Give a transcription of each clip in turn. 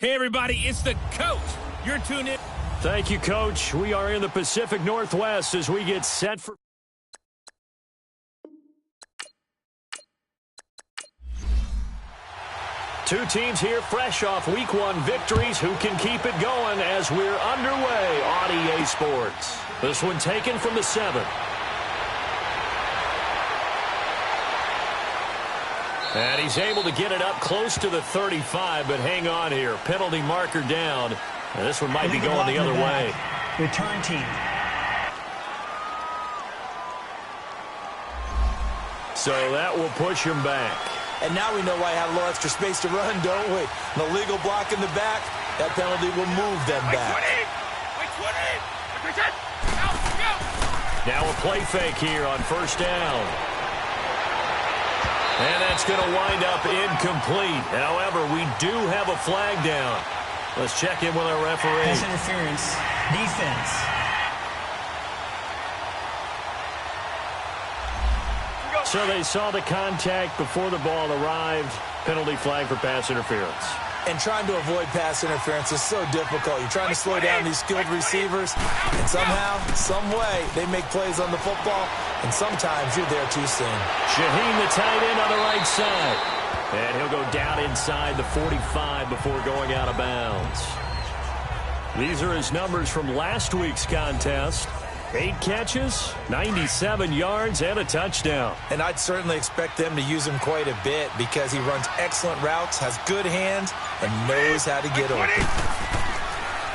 Hey, everybody, it's the coach. You're tuned in. Thank you, Coach. We are in the Pacific Northwest as we get set for... Two teams here fresh off Week 1 victories. Who can keep it going as we're underway on EA Sports? This one taken from the 7. And he's able to get it up close to the 35, but hang on here. Penalty marker down. And this one might be going the other way. Return team. So that will push him back. And now we know why I have a little extra space to run, don't we? An illegal block in the back. That penalty will move them back. Now a play fake here on first down. And that's going to wind up incomplete. However, we do have a flag down. Let's check in with our referee. Pass interference. Defense. So they saw the contact before the ball arrived. Penalty flag for pass interference. And trying to avoid pass interference is so difficult. You're trying to slow down these skilled receivers, and somehow, some way, they make plays on the football, and sometimes you're there too soon. Shaheen, the tight end on the right side. And he'll go down inside the 45 before going out of bounds. These are his numbers from last week's contest. 8 catches, 97 yards, and a touchdown. And I'd certainly expect them to use him quite a bit because he runs excellent routes, has good hands, and knows how to get open.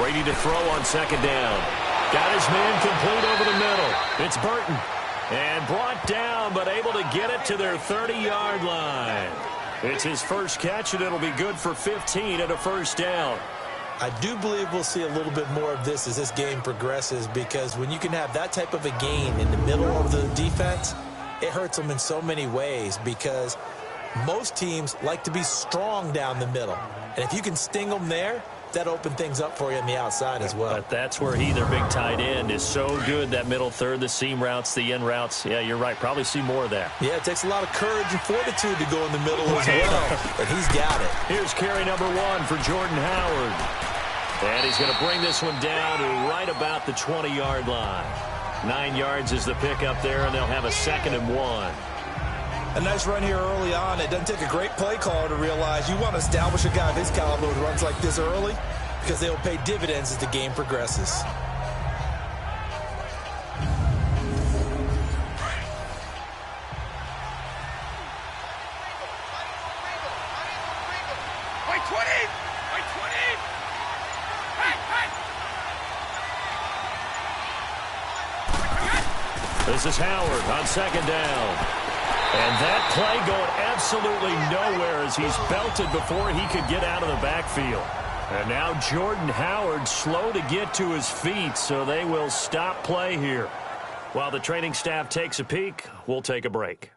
Brady to throw on second down. Got his man complete over the middle. It's Burton. And brought down, but able to get it to their 30-yard line. It's his first catch, and it'll be good for 15 and a first down. I do believe we'll see a little bit more of this as this game progresses, because when you can have that type of a gain in the middle of the defense, it hurts them in so many ways, because most teams like to be strong down the middle. And if you can sting them there, that opens things up for you on the outside as well. But that's where their big tight end, is so good, that middle third, the seam routes, the in routes. Yeah, you're right. Probably see more of that. Yeah, it takes a lot of courage and fortitude to go in the middle as well, but he's got it. Here's carry number 1 for Jordan Howard. And he's going to bring this one down to right about the 20-yard line. 9 yards is the pickup there, and they'll have a 2nd and 1. A nice run here early on. It doesn't take a great play caller to realize you want to establish a guy of his caliber who runs like this early, because they will pay dividends as the game progresses. This is Howard on second down. And that play going absolutely nowhere as he's belted before he could get out of the backfield. And now Jordan Howard slow to get to his feet, so they will stop play here. While the training staff takes a peek, we'll take a break.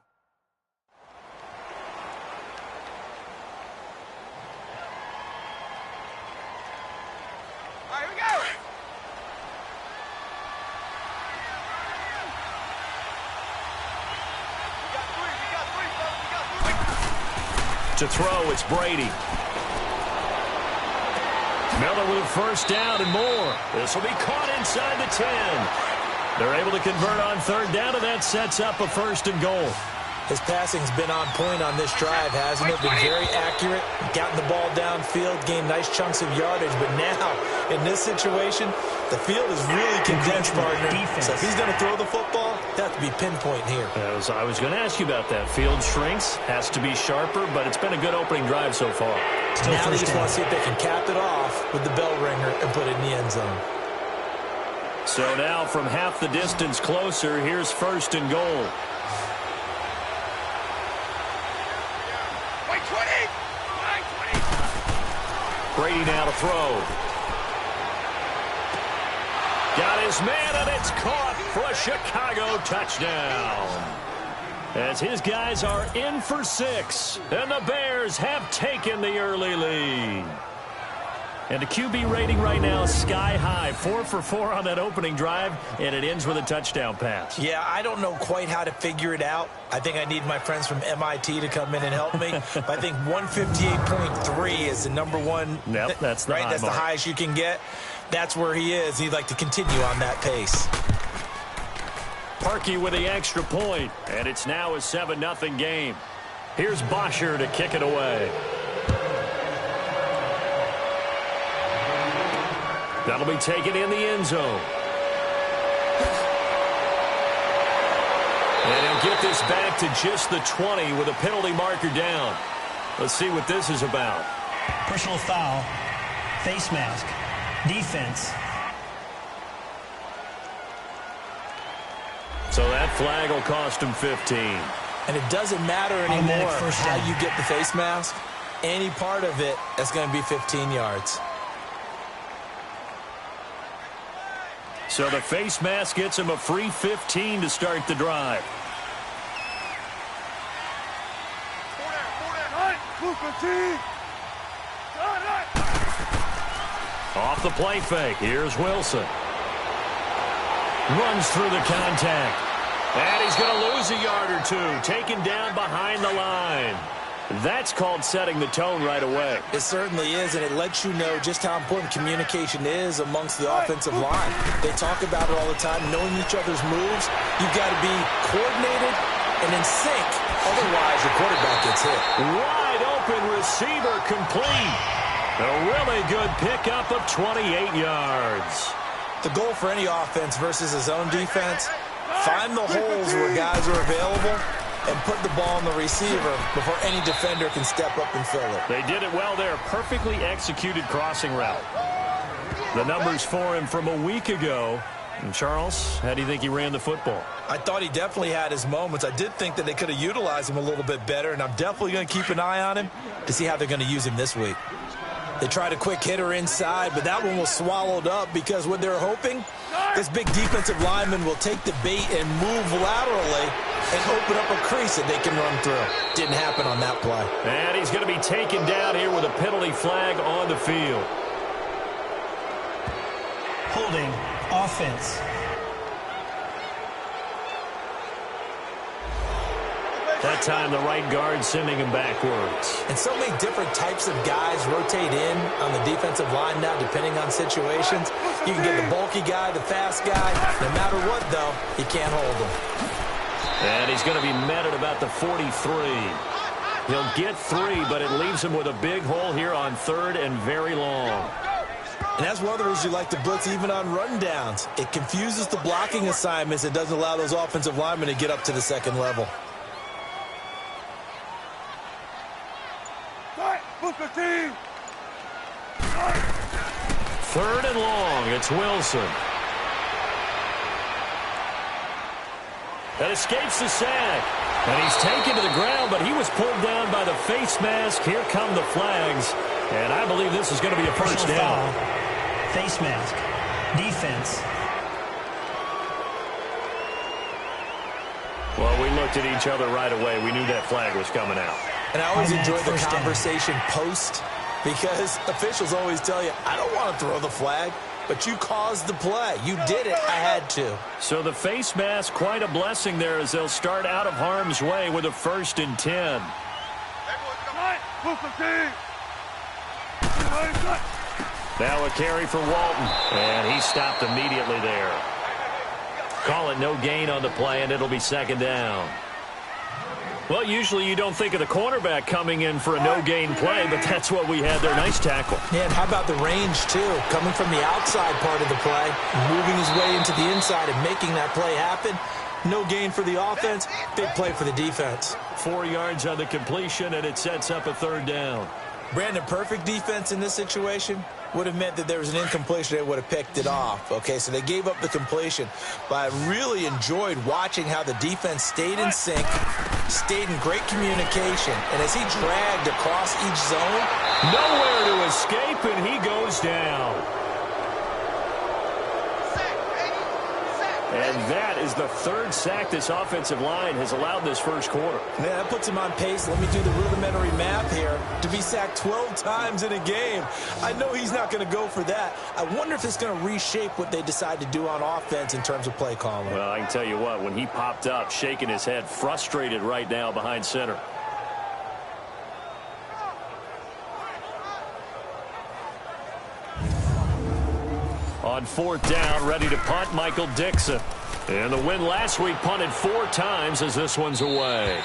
To throw, it's Brady. Miller with a first down and more. This will be caught inside the 10. They're able to convert on third down, and that sets up a 1st and goal. His passing's been on point on this drive, hasn't it? Been very accurate, gotten the ball downfield, gained nice chunks of yardage. But now, in this situation, the field is really condensed, partner. So if he's going to throw the football, that has to be pinpoint here. I was going to ask you about that. Field shrinks, has to be sharper, but it's been a good opening drive so far. Now they just want to see if they can cap it off with the bell ringer and put it in the end zone. So now from half the distance closer, here's 1st and goal. Brady now to throw. Got his man, and it's caught for a Chicago touchdown. As his guys are in for 6, and the Bears have taken the early lead. And the QB rating right now is sky high. 4 for 4 on that opening drive, and it ends with a touchdown pass. Yeah, I don't know quite how to figure it out. I think I need my friends from MIT to come in and help me. But I think 158.3 is the number one. Yep, that's the right. That's the highest you can get. That's where he is. He'd like to continue on that pace. Parkey with the extra point, and it's now a 7-0 game. Here's Bosher to kick it away. That'll be taken in the end zone. And he'll get this back to just the 20 with a penalty marker down. Let's see what this is about. Personal foul. Face mask. Defense. So that flag will cost him 15. And it doesn't matter anymore how you get the face mask. Any part of it, that's going to be 15 yards. So the face mask gets him a free 15 to start the drive. Off the play fake. Here's Wilson. Runs through the contact. And he's going to lose a yard or two. Taken down behind the line. That's called setting the tone right away. It certainly is, and it lets you know just how important communication is amongst the offensive line. They talk about it all the time, knowing each other's moves. You've got to be coordinated and in sync. Otherwise, your quarterback gets hit. Wide open receiver complete. A really good pickup of 28 yards. The goal for any offense versus his own defense, find the holes where guys are available and put the ball on the receiver before any defender can step up and fill it. They did it well there. Perfectly executed crossing route. The numbers for him from a week ago. And Charles, how do you think he ran the football? I thought he definitely had his moments. I did think that they could have utilized him a little bit better, and I'm definitely going to keep an eye on him to see how they're going to use him this week. They tried a quick hitter inside, but that one was swallowed up because what they're hoping, this big defensive lineman will take the bait and move laterally and open up a crease that they can run through. Didn't happen on that play. And he's going to be taken down here with a penalty flag on the field. Holding. Offense. That time the right guard sending him backwards. And so many different types of guys rotate in on the defensive line now depending on situations. You can get the bulky guy, the fast guy. No matter what, though, you can't hold him. And he's going to be met at about the 43. He'll get 3, but it leaves him with a big hole here on 3rd and very long. And that's one of the reasons you like to blitz even on rundowns. It confuses the blocking assignments. It doesn't allow those offensive linemen to get up to the second level. 3rd and long. It's Wilson. That escapes the sack. And he's taken to the ground, but he was pulled down by the face mask. Here come the flags. And I believe this is going to be a first down. Face mask. Defense. Well, we looked at each other right away. We knew that flag was coming out. And I always enjoy the conversation post because officials always tell you, I don't want to throw the flag, but you caused the play. You did it. I had to. So the face mask, quite a blessing there as they'll start out of harm's way with a 1st and 10. Now a carry for Walton, and he stopped immediately there. Call it no gain on the play, and it'll be 2nd down. Well, usually you don't think of the cornerback coming in for a no-gain play, but that's what we had there. Nice tackle. Yeah, and how about the range, too? Coming from the outside part of the play, moving his way into the inside and making that play happen. No gain for the offense, big play for the defense. 4 yards on the completion, and it sets up a 3rd down. Brandon, perfect defense in this situation would have meant that there was an incompletion. They would have picked it off. Okay, so they gave up the completion. But I really enjoyed watching how the defense stayed in sync, stayed in great communication. And as he dragged across each zone, nowhere to escape, and he goes down. And that is the third sack this offensive line has allowed this first quarter. Man, that puts him on pace. Let me do the rudimentary math here. To be sacked 12 times in a game. I know he's not going to go for that. I wonder if it's going to reshape what they decide to do on offense in terms of play calling. Well, I can tell you what, when he popped up, shaking his head, frustrated right now behind center. On fourth down, ready to punt, Michael Dixon. And the win last week punted 4 times as this one's away.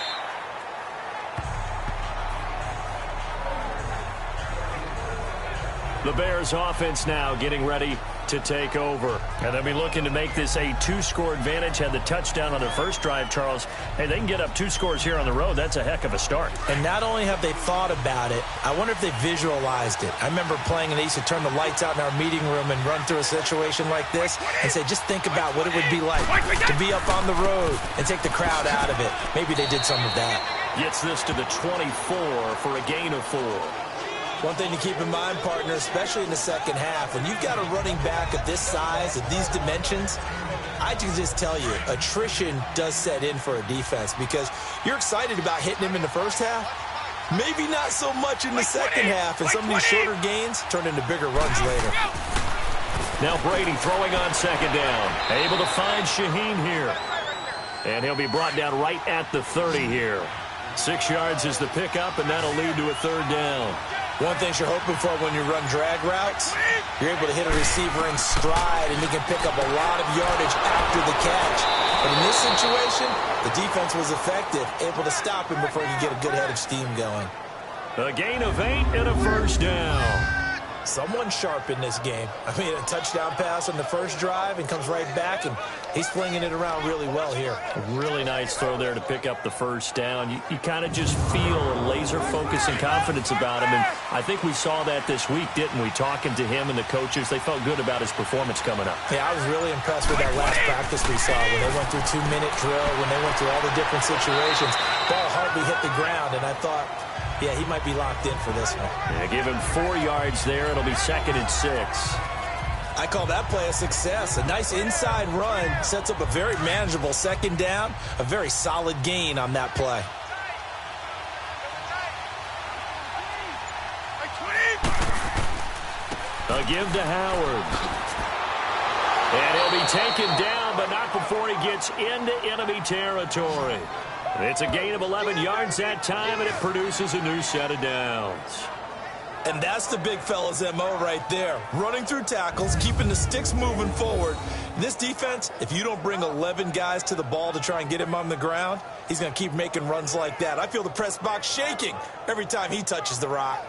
The Bears offense now getting ready to take over. And they'll be looking to make this a 2-score advantage. Had the touchdown on their first drive, Charles. Hey, they can get up 2 scores here on the road. That's a heck of a start. And not only have they thought about it, I wonder if they visualized it. I remember playing and they used to turn the lights out in our meeting room and run through a situation like this and say, just think about what it would be like to be up on the road and take the crowd out of it. Maybe they did some of that. Gets this to the 24 for a gain of 4. One thing to keep in mind, partner, especially in the second half, when you've got a running back of this size, of these dimensions, I can just tell you, attrition does set in for a defense because you're excited about hitting him in the first half. Maybe not so much in the second half, and some of these shorter gains turn into bigger runs later. Now Brady throwing on second down. Able to find Shaheen here. And he'll be brought down right at the 30 here. 6 yards is the pickup, and that'll lead to a third down. One thing you're hoping for when you run drag routes, you're able to hit a receiver in stride, and he can pick up a lot of yardage after the catch. But in this situation, the defense was effective, able to stop him before he could get a good head of steam going. A gain of 8 and a first down. Someone sharp in this game. I mean, a touchdown pass on the first drive and comes right back, and he's flinging it around really well here. A really nice throw there to pick up the first down. You kind of just feel a laser focus and confidence about him, and I think we saw that this week, didn't we? Talking to him and the coaches, they felt good about his performance coming up. Yeah, I was really impressed with that last practice we saw when they went through 2-minute drill, when they went through all the different situations. Ball hardly hit the ground, and I thought, yeah, he might be locked in for this one. Yeah, give him 4 yards there. It'll be 2nd and 6. I call that play a success. A nice inside run sets up a very manageable second down. A very solid gain on that play. A give to Howard. And he'll be taken down, but not before he gets into enemy territory. It's a gain of 11 yards that time, and it produces a new set of downs. And that's the big fella's MO right there. Running through tackles, keeping the sticks moving forward. This defense, if you don't bring 11 guys to the ball to try and get him on the ground, he's going to keep making runs like that. I feel the press box shaking every time he touches the rock.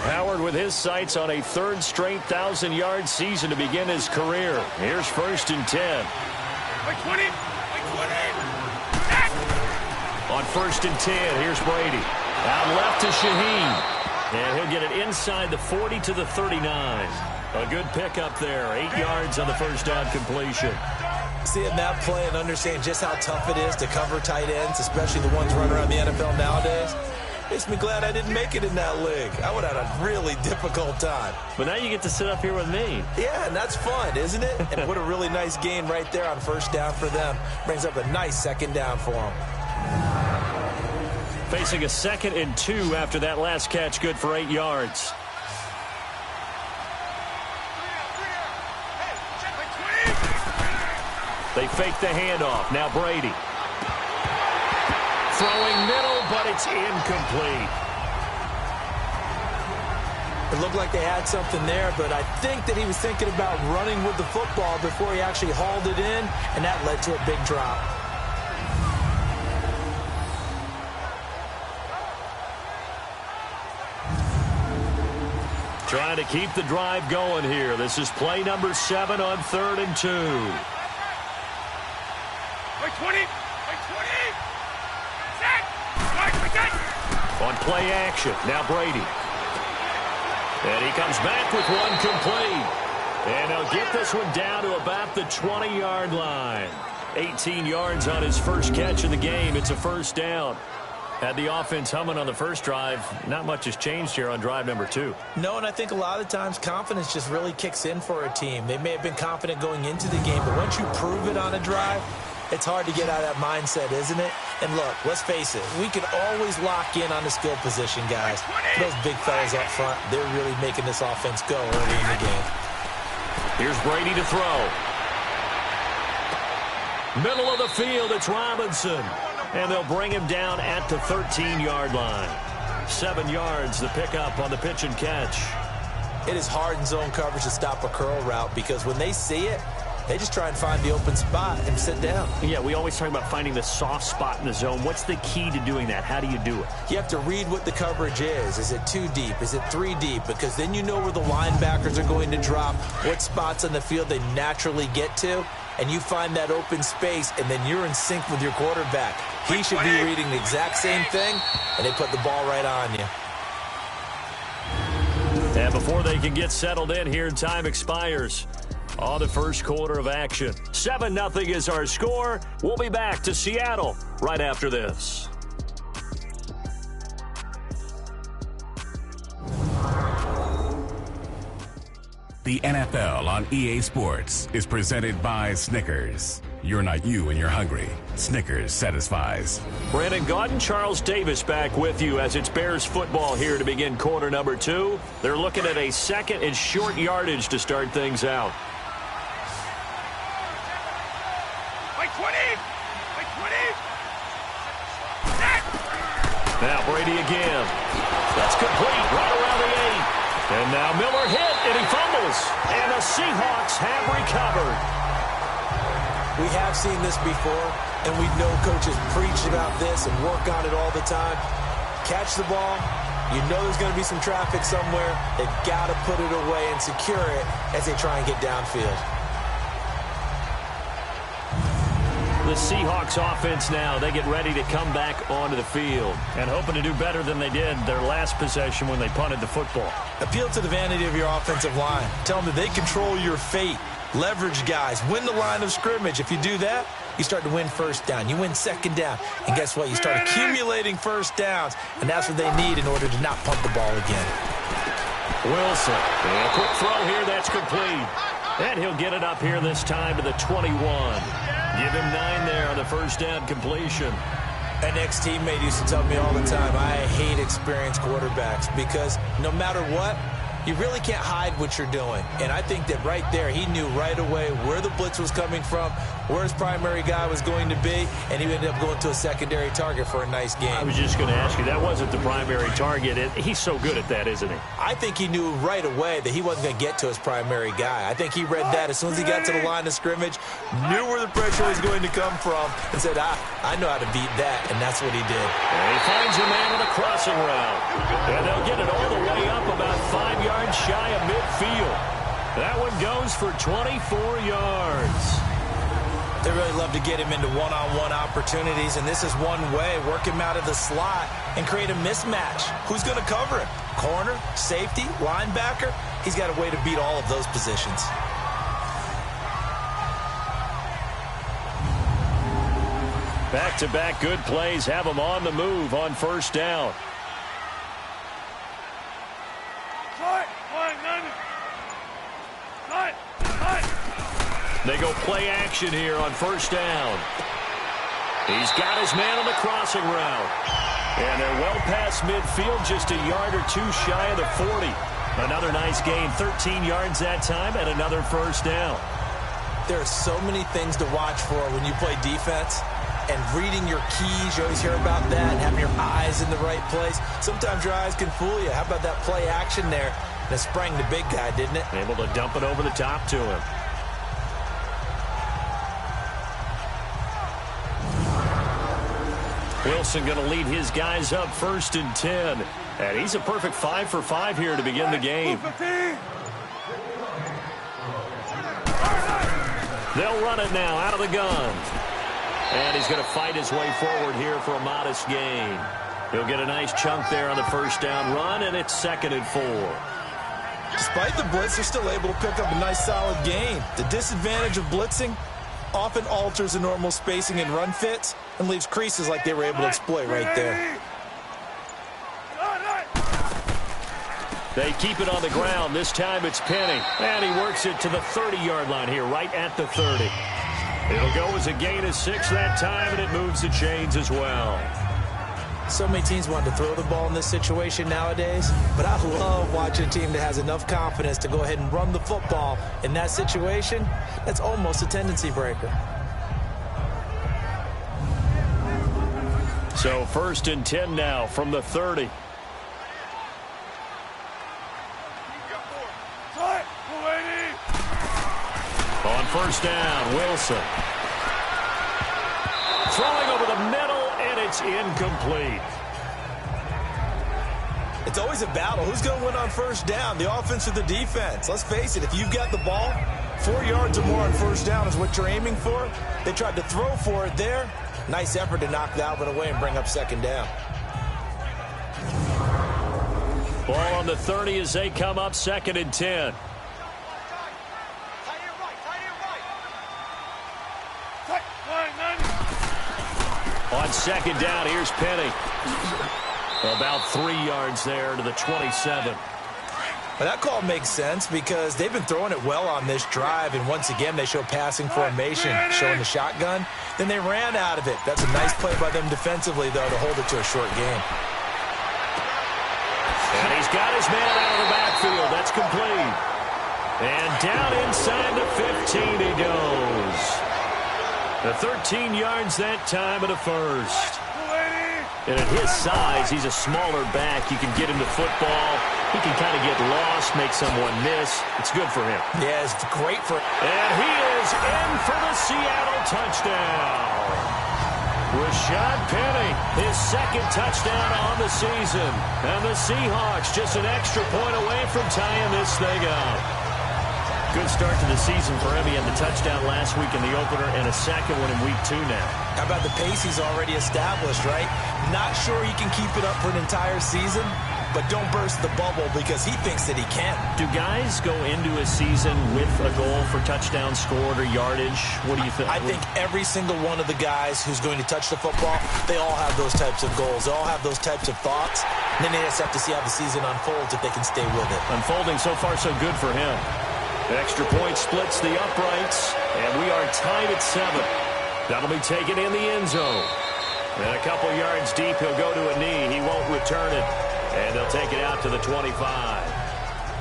Howard with his sights on a 3rd straight 1,000-yard season to begin his career. Here's 1st and 10. On 1st and 10, here's Brady. Out left to Shaheen. And he'll get it inside the 40 to the 39. A good pickup there. 8 yards on the first down completion. Seeing that play and understanding just how tough it is to cover tight ends, especially the ones running around the NFL nowadays, makes me glad I didn't make it in that league. I would have had a really difficult time. But now you get to sit up here with me. Yeah, and that's fun, isn't it? And what a really nice gain right there on first down for them. Brings up a nice second down for them. Facing a 2nd and 2 after that last catch, good for 8 yards. They fake the handoff. Now Brady. Throwing middle, but it's incomplete. It looked like they had something there, but I think that he was thinking about running with the football before he actually hauled it in, and that led to a big drop. Trying to keep the drive going here. This is play number 7 on 3rd and 2. 20. On play action, now Brady. And he comes back with one complete. And he'll get this one down to about the 20-yard line. 18 yards on his first catch of the game. It's a first down. Had the offense humming on the first drive. Not much has changed here on drive number 2. No, and I think a lot of the times confidence just really kicks in for a team. They may have been confident going into the game, but once you prove it on a drive, it's hard to get out of that mindset, isn't it? And look, let's face it, we can always lock in on the skill position, guys. Those big fellas up front, they're really making this offense go early in the game. Here's Brady to throw. Middle of the field, it's Robinson. And they'll bring him down at the 13-yard line. 7 yards, the pickup on the pitch and catch. It is hard in zone coverage to stop a curl route because when they see it, they just try and find the open spot and sit down. Yeah, we always talk about finding the soft spot in the zone. What's the key to doing that? How do you do it? You have to read what the coverage is. Is it 2 deep? Is it 3 deep? Because then you know where the linebackers are going to drop, what spots on the field they naturally get to, and you find that open space, and then you're in sync with your quarterback. He should be reading the exact same thing, and they put the ball right on you. And before they can get settled in here, time expires on the first quarter of action. 7-0 is our score. We'll be back to Seattle right after this. The NFL on EA Sports is presented by Snickers. You're not you and you're hungry. Snickers satisfies. Brandon Gaudin, Charles Davis back with you as it's Bears football here to begin quarter number 2. They're looking at a second and short yardage to start things out. Now Brady again. That's complete right around the 8. And now Miller hit, and he fumbles. And the Seahawks have recovered. We have seen this before, and we know coaches preach about this and work on it all the time. Catch the ball. You know there's going to be some traffic somewhere. They've got to put it away and secure it as they try and get downfield. The Seahawks offense now, they get ready to come back onto the field and hoping to do better than they did their last possession when they punted the football. Appeal to the vanity of your offensive line. Tell them that they control your fate. Leverage guys. Win the line of scrimmage. If you do that, you start to win first down. You win second down. And guess what? You start accumulating first downs. And that's what they need in order to not punt the ball again. Wilson. And a quick throw here. That's complete. And he'll get it up here this time to the 21. Give him 9 there on the first down completion. An ex-teammate used to tell me all the time, I hate experienced quarterbacks because no matter what, you really can't hide what you're doing. And I think that right there, he knew right away where the blitz was coming from, where his primary guy was going to be, and he ended up going to a secondary target for a nice game. I was just going to ask you, that wasn't the primary target. He's so good at that, isn't he? I think he knew right away that he wasn't going to get to his primary guy. I think he read that as soon as he got to the line of scrimmage, knew where the pressure was going to come from, and said, I know how to beat that, and that's what he did. And he finds a man with a crossing route. And they'll get it all the way up about 5 yards shy of midfield. That one goes for 24 yards. They really love to get him into one-on-one opportunities, and this is one way. Work him out of the slot and create a mismatch. Who's going to cover him? Corner, safety, linebacker? He's got a way to beat all of those positions. Back-to-back good plays have them on the move on first down. They go play action here on first down. He's got his man on the crossing route. And they're well past midfield, just a yard or two shy of the 40. Another nice gain, 13 yards that time, and another first down. There are so many things to watch for when you play defense. And reading your keys, you always hear about that, and having your eyes in the right place. Sometimes your eyes can fool you. How about that play action there? And it sprang the big guy, didn't it? Able to dump it over the top to him. Wilson going to lead his guys up 1st and 10. And he's a perfect 5 for 5 here to begin the game. They'll run it now out of the gun. And he's going to fight his way forward here for a modest gain. He'll get a nice chunk there on the first down run, and it's 2nd and 4. Despite the blitz, they're still able to pick up a nice solid gain. The disadvantage of blitzing often alters the normal spacing and run fits and leaves creases like they were able to exploit right there. They keep it on the ground. This time it's Penny. And he works it to the 30-yard line here, right at the 30. It'll go as a gain of 6 that time, and it moves the chains as well. So many teams want to throw the ball in this situation nowadays, but I love watching a team that has enough confidence to go ahead and run the football in that situation. That's almost a tendency breaker. So 1st and 10 now from the 30. On 1st down, Wilson. Throwing over the middle, and it's incomplete. It's always a battle. Who's going to win on 1st down, the offense or the defense? Let's face it, if you've got the ball, 4 yards or more on 1st down is what you're aiming for. They tried to throw for it there. Nice effort to knock that one away and bring up 2nd down. Ball on the 30 as they come up 2nd and 10. On 2nd down, here's Penny. About 3 yards there to the 27. Well, that call makes sense because they've been throwing it well on this drive, and once again they show passing formation, showing the shotgun. Then they ran out of it. That's a nice play by them defensively, though, to hold it to a short game. And he's got his man out of the backfield. That's complete. And down inside the 15 he goes. The 13 yards that time at a 1st. And at his size, he's a smaller back. You can get him to football. He can kind of get lost, make someone miss. It's good for him. Yeah, it's great for him. And he is in for the Seattle touchdown. Rashad Penny, his 2nd touchdown on the season. And the Seahawks just an extra point away from tying this thing up. Good start to the season for him. He had the touchdown last week in the opener and a 2nd one in week 2 now. How about the pace he's already established, right? Not sure he can keep it up for an entire season, but don't burst the bubble because he thinks that he can. Do guys go into a season with a goal for touchdowns scored or yardage? What do you think? I think every single one of the guys who's going to touch the football, they all have those types of goals. They all have those types of thoughts. And then they just have to see how the season unfolds if they can stay with it. Unfolding so far so good for him. Extra point splits the uprights, and we are tied at 7. That'll be taken in the end zone. And a couple yards deep, he'll go to a knee. He won't return it, and they'll take it out to the 25.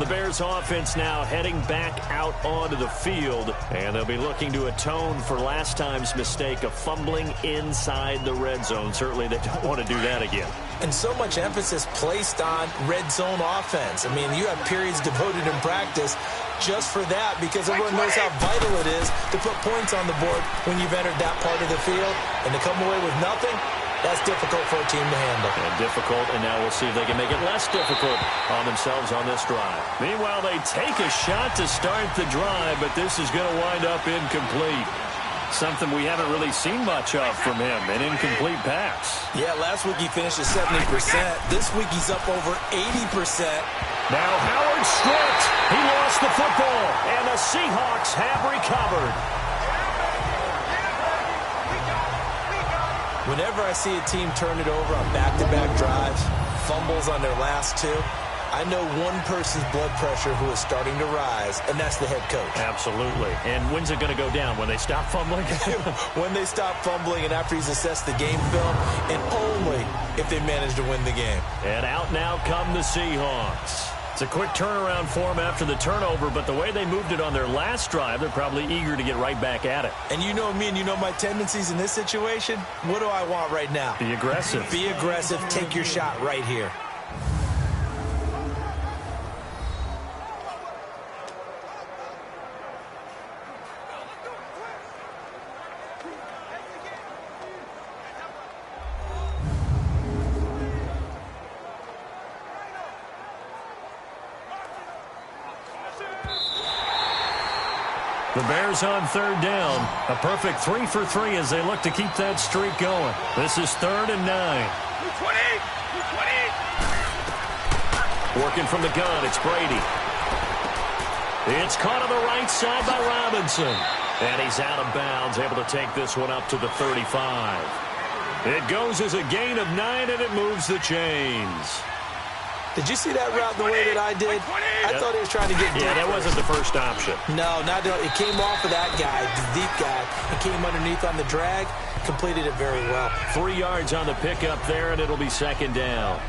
The Bears offense now heading back out onto the field, and they'll be looking to atone for last time's mistake of fumbling inside the red zone. Certainly they don't want to do that again. And so much emphasis placed on red zone offense. I mean, you have periods devoted in practice just for that because everyone knows how vital it is to put points on the board when you've entered that part of the field. And to come away with nothing, that's difficult for a team to handle. And difficult, and now we'll see if they can make it less difficult on themselves on this drive. Meanwhile, they take a shot to start the drive, but this is going to wind up incomplete. Something we haven't really seen much of from him, an incomplete pass. Yeah, last week he finished at 70%. This week he's up over 80%. Now Howard stripped. He lost the football, and the Seahawks have recovered. Whenever I see a team turn it over on back-to-back drives, fumbles on their last 2, I know one person's blood pressure who is starting to rise, and that's the head coach. Absolutely. And when's it going to go down? When they stop fumbling? When they stop fumbling and after he's assessed the game film, and only if they manage to win the game. And out now come the Seahawks. It's a quick turnaround for them after the turnover, but the way they moved it on their last drive, they're probably eager to get right back at it. And you know me and you know my tendencies in this situation. What do I want right now? Be aggressive. Be aggressive. Take your shot right here. The Bears on 3rd down. A perfect 3 for 3 as they look to keep that streak going. This is 3rd and 9. 220. Working from the gun, it's Brady. It's caught on the right side by Robinson. And he's out of bounds, able to take this one up to the 35. It goes as a gain of 9, and it moves the chains. Did you see that route the way that I did? I thought he was trying to get deep. Yeah, that wasn't the first option. No, not at all. It came off of that guy, the deep guy, and came underneath on the drag. Completed it very well. 3 yards on the pickup there, and it'll be second down.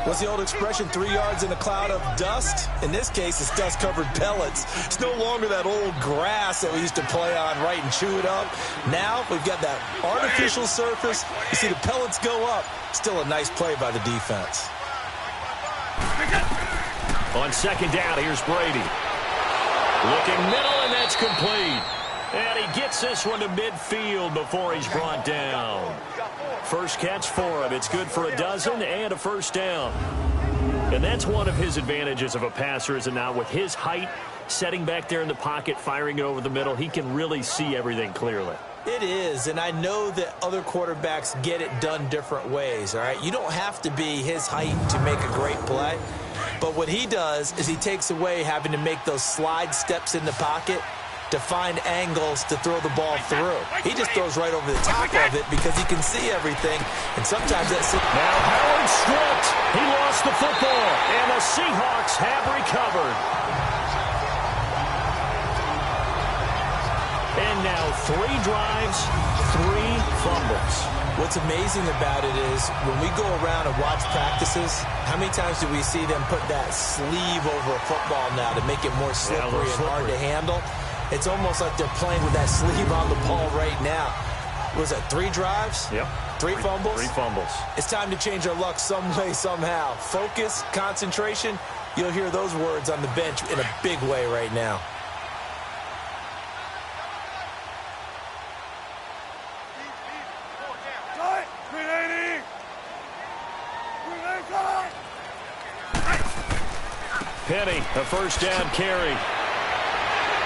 What's the old expression, 3 yards in a cloud of dust? In this case, it's dust-covered pellets. It's no longer that old grass that we used to play on, right, and chew it up. Now we've got that artificial surface. You see the pellets go up. Still a nice play by the defense. On second down, here's Brady. Looking middle, and that's complete. And he gets this one to midfield before he's brought down. First catch for him. It's good for a dozen and a first down. And that's one of his advantages of a passer, is it not? With his height, setting back there in the pocket, firing it over the middle, he can really see everything clearly. It is, and I know that other quarterbacks get it done different ways, all right? You don't have to be his height to make a great play. But what he does is he takes away having to make those slide steps in the pocket to find angles to throw the ball through. He just throws right over the top of it because he can see everything, and sometimes that's it. Now Howard stripped. He lost the football, and the Seahawks have recovered. And now 3 drives, 3 fumbles. What's amazing about it is when we go around and watch practices, how many times do we see them put that sleeve over a football now to make it more slippery and hard to handle? It's almost like they're playing with that sleeve on the ball right now. Was that 3 drives? Yep. 3 fumbles? 3 fumbles. It's time to change our luck some way, somehow. Focus, concentration. You'll hear those words on the bench in a big way right now. Penny, a first down carry.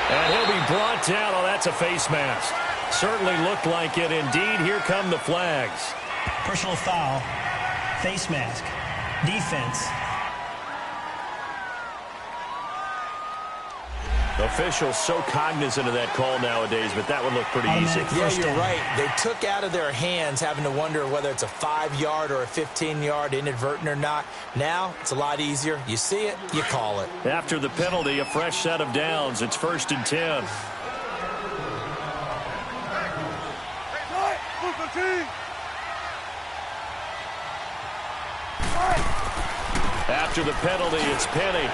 And he'll be brought down. Oh, that's a face mask. Certainly looked like it. Indeed, here come the flags. Personal foul, face mask, defense. Officials so cognizant of that call nowadays, but that would look pretty easy. Yeah, you're right. They took out of their hands having to wonder whether it's a 5-yard or a 15-yard, inadvertent or not. Now, it's a lot easier. You see it, you call it. After the penalty, a fresh set of downs. It's 1st and 10. After the penalty, it's Penny.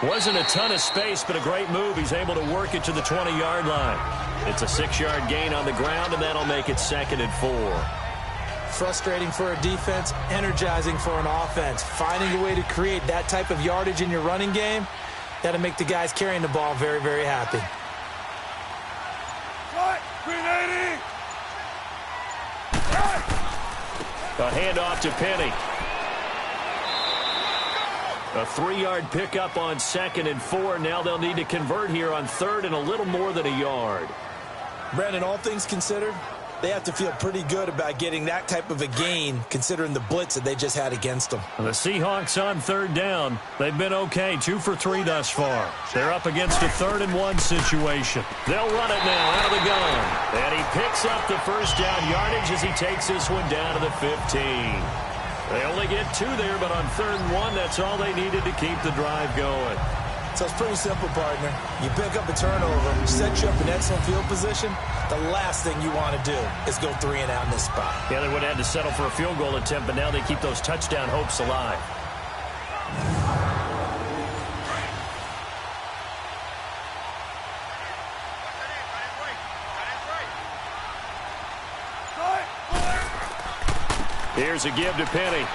Wasn't a ton of space, but a great move. He's able to work it to the 20-yard line. It's a 6-yard gain on the ground, and that'll make it 2nd and 4. Frustrating for a defense, energizing for an offense. Finding a way to create that type of yardage in your running game, that'll make the guys carrying the ball very, very happy. A handoff to Penny. A 3-yard pickup on 2nd and 4. Now they'll need to convert here on 3rd and a little more than a yard. Brandon, all things considered, they have to feel pretty good about getting that type of a gain considering the blitz that they just had against them. The Seahawks on 3rd down. They've been okay, 2 for 3 thus far. They're up against a 3rd and 1 situation. They'll run it now out of the gun. And he picks up the first down yardage as he takes this one down to the 15. They only get 2 there, but on 3rd and 1, that's all they needed to keep the drive going. So it's pretty simple, partner. You pick up a turnover, set you up in excellent field position. The last thing you want to do is go 3 and out in this spot. Yeah, they would have had to settle for a field goal attempt, but now they keep those touchdown hopes alive. Here's a give to Penny.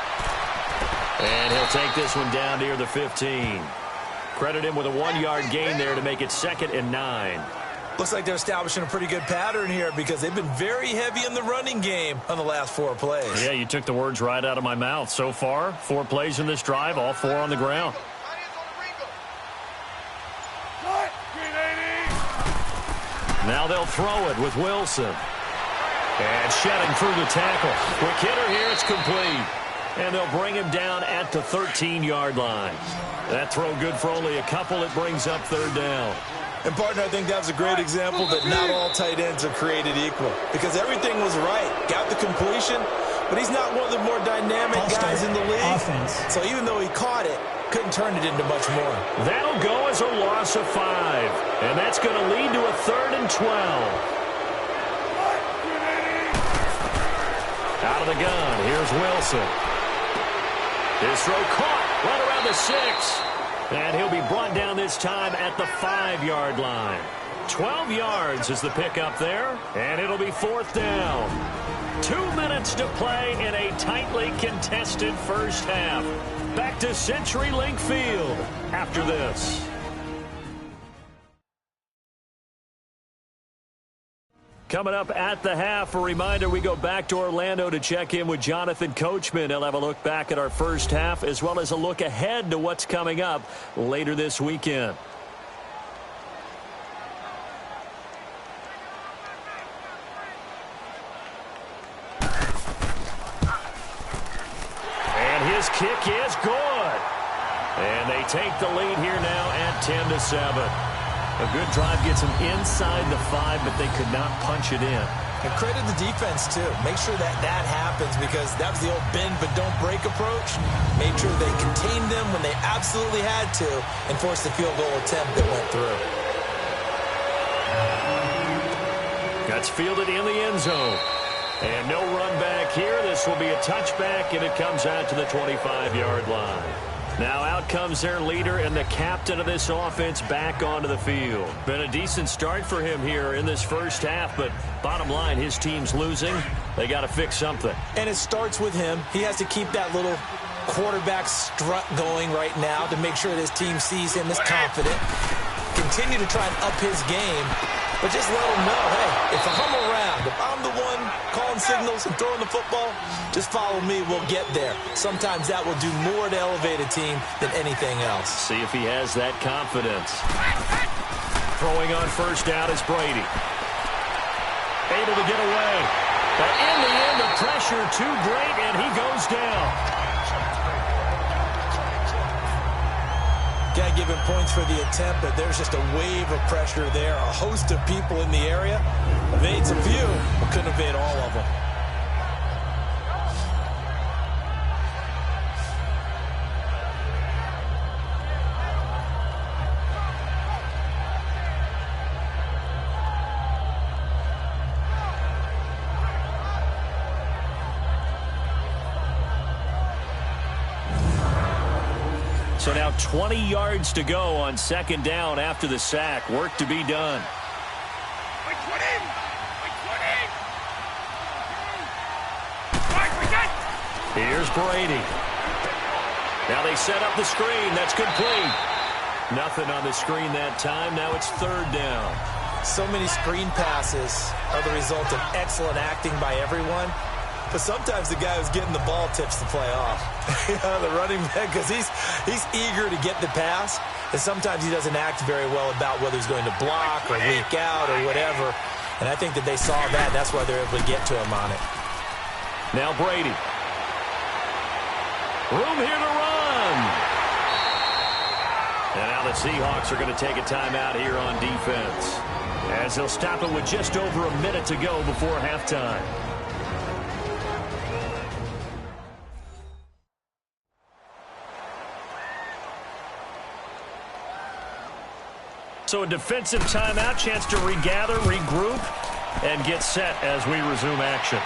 And he'll take this one down near the 15. Credit him with a 1-yard gain there to make it 2nd and 9. Looks like they're establishing a pretty good pattern here because they've been very heavy in the running game on the last 4 plays. Yeah, you took the words right out of my mouth. So far, 4 plays in this drive, all 4 on the ground. Now they'll throw it with Wilson. And shedding through the tackle. Quick hitter here, it's complete. And they'll bring him down at the 13-yard line. That throw good for only a couple. It brings up third down. And, partner, I think that was a great example that not all tight ends are created equal. Because everything was right. Got the completion, but he's not one of the more dynamic guys in the league. Offense. So even though he caught it, couldn't turn it into much more. That'll go as a loss of 5. And that's going to lead to a 3rd and 12. Out of the gun, here's Wilson. His throw caught right around the 6. And he'll be brought down this time at the 5-yard line. 12 yards is the pickup there, and it'll be 4th down. 2 minutes to play in a tightly contested first half. Back to CenturyLink Field after this. Coming up at the half, a reminder, we go back to Orlando to check in with Jonathan Coachman. He'll have a look back at our first half as well as a look ahead to what's coming up later this weekend. And his kick is good. And they take the lead here now at 10-7. A good drive gets them inside the 5, but they could not punch it in. And credit the defense, too. Make sure that happens because that was the old bend but don't break approach. Made sure they contained them when they absolutely had to and forced the field goal attempt that went through. That's fielded in the end zone. And no run back here. This will be a touchback, and it comes out to the 25-yard line. Now out comes their leader and the captain of this offense back onto the field. Been a decent start for him here in this first half, but bottom line, his team's losing. They got to fix something. And it starts with him. He has to keep that little quarterback strut going right now to make sure his team sees him as confident. Continue to try and up his game, but just let him know, hey, if I'm around, if I'm the one calling signals and throwing the football, just follow me, we'll get there. Sometimes that will do more to elevate a team than anything else. See if he has that confidence. Throwing on first down is Brady. Able to get away. But in the end, the pressure too great, and he goes down. Got to give him points for the attempt, but there's just a wave of pressure there. A host of people in the area. Evades a few, but couldn't evade all of them. So now 20 yards to go on second down after the sack. Work to be done. Here's Brady. Now they set up the screen. That's complete. Nothing on the screen that time. Now it's third down. So many screen passes are the result of excellent acting by everyone. But sometimes the guy who's getting the ball tips the play off. The running back, because he's eager to get the pass. And sometimes he doesn't act very well about whether he's going to block or leak out or whatever. And I think that they saw that. That's why they're able to get to him on it. Now Brady. Room here to run. And now the Seahawks are going to take a timeout here on defense, as they'll stop it with just over a minute to go before halftime. So a defensive timeout, chance to regather, regroup, and get set as we resume action.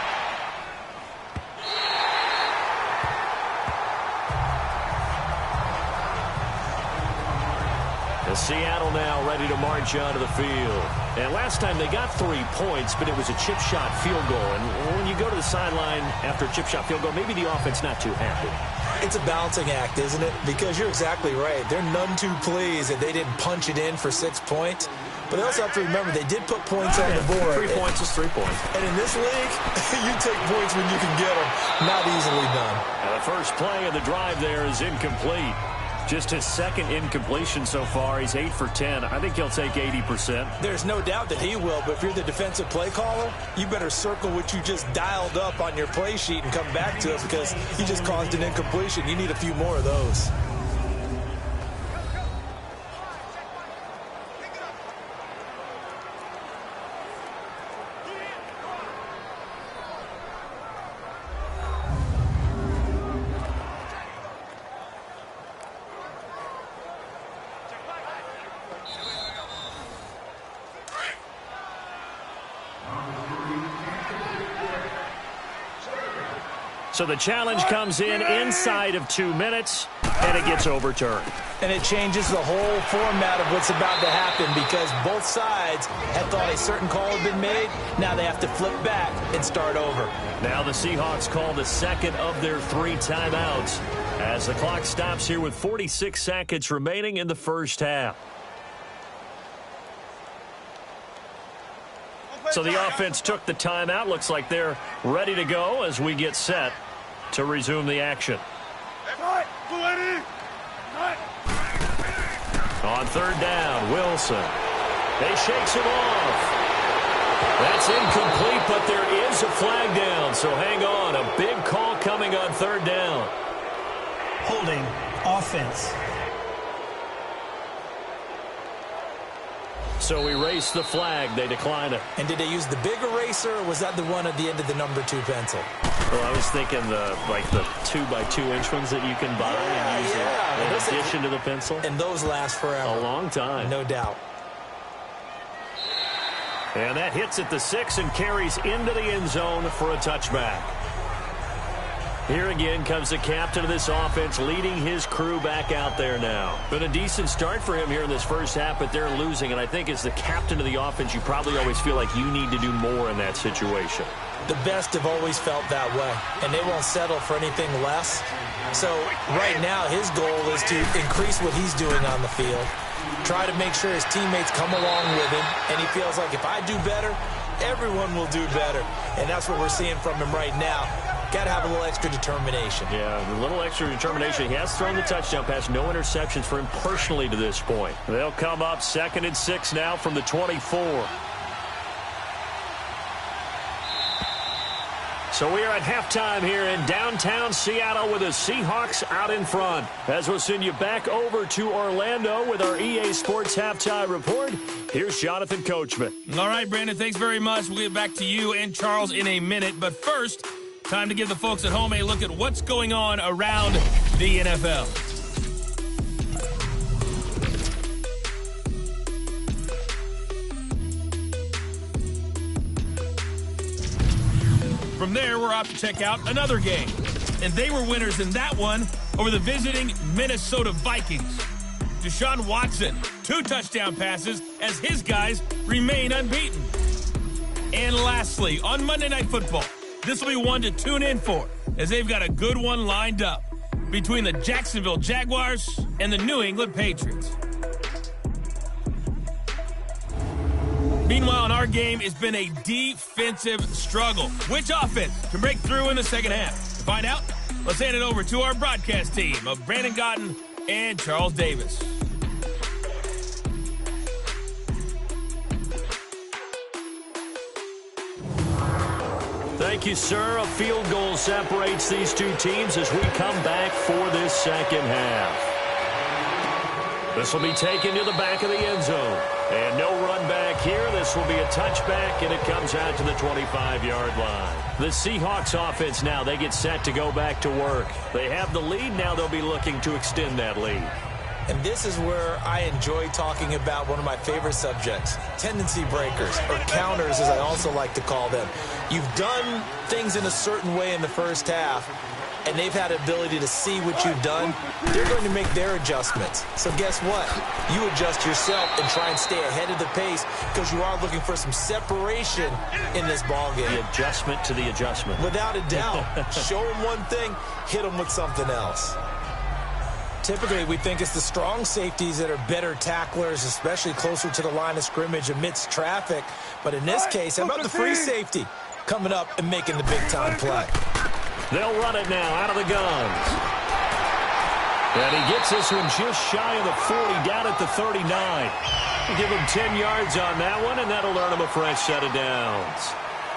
Seattle now ready to march onto the field. And last time they got 3 points, but it was a chip shot field goal. And when you go to the sideline after a chip shot field goal, maybe the offense not too happy. It's a balancing act, isn't it? Because you're exactly right. They're none too pleased that they didn't punch it in for 6 points. But they also have to remember they did put points on the board. 3 points is 3 points. And in this league, you take points when you can get them. Not easily done. Now the first play of the drive there is incomplete. Just his second incompletion so far. He's 8 for 10. I think he'll take 80%. There's no doubt that he will, but if you're the defensive play caller, you better circle what you just dialed up on your play sheet and come back to it because he just caused an incompletion. You need a few more of those. So the challenge comes in inside of 2 minutes, and it gets overturned. And it changes the whole format of what's about to happen because both sides had thought a certain call had been made. Now they have to flip back and start over. Now the Seahawks call the second of their 3 timeouts as the clock stops here with 46 seconds remaining in the first half. So the offense took the timeout. Looks like they're ready to go as we get set to resume the action. On third down, Wilson. They shakes him off. That's incomplete, but there is a flag down. So hang on. A big call coming on third down. Holding offense. So we race the flag. They decline it. And did they use the big eraser, or was that the one at the end of the number 2 pencil? Well, I was thinking the 2x2-inch ones that you can buy and use in addition to the pencil. And those last forever. A long time. No doubt. And that hits at the 6 and carries into the end zone for a touchback. Here again comes the captain of this offense leading his crew back out there now. Been a decent start for him here in this first half, but they're losing. And I think as the captain of the offense, you probably always feel like you need to do more in that situation. The best have always felt that way, and they won't settle for anything less. So right now his goal is to increase what he's doing on the field, try to make sure his teammates come along with him, and he feels like if I do better, everyone will do better. And that's what we're seeing from him right now. Got to have a little extra determination. Yeah, a little extra determination. He has thrown the touchdown pass. No interceptions for him personally to this point. They'll come up 2nd and 6 now from the 24. So we are at halftime here in downtown Seattle with the Seahawks out in front. As we'll send you back over to Orlando with our EA Sports Halftime Report, here's Jonathan Coachman. All right, Brandon, thanks very much. We'll get back to you and Charles in a minute. But first, time to give the folks at home a look at what's going on around the NFL. From there, we're off to check out another game. And they were winners in that one over the visiting Minnesota Vikings. Deshaun Watson, 2 touchdown passes as his guys remain unbeaten. And lastly, on Monday Night Football, this will be one to tune in for as they've got a good one lined up between the Jacksonville Jaguars and the New England Patriots. Meanwhile, in our game, it's been a defensive struggle. Which offense can break through in the second half? To find out, let's hand it over to our broadcast team of Brandon Gotten and Charles Davis. Thank you, sir. A field goal separates these two teams as we come back for this second half. This will be taken to the back of the end zone. And no run back here. This will be a touchback, and it comes out to the 25-yard line. The Seahawks offense now, they get set to go back to work. They have the lead. Now they'll be looking to extend that lead. And this is where I enjoy talking about one of my favorite subjects, tendency breakers, or counters as I also like to call them. You've done things in a certain way in the first half, and they've had the ability to see what you've done. They're going to make their adjustments. So guess what? You adjust yourself and try and stay ahead of the pace because you are looking for some separation in this ballgame. The adjustment to the adjustment. Without a doubt. Show them one thing, hit them with something else. Typically, we think it's the strong safeties that are better tacklers, especially closer to the line of scrimmage amidst traffic. But in this case, how about the free safety coming up and making the big-time play? They'll run it now out of the guns. And he gets this one just shy of the 40, down at the 39. Give him 10 yards on that one, and that'll earn him a fresh set of downs.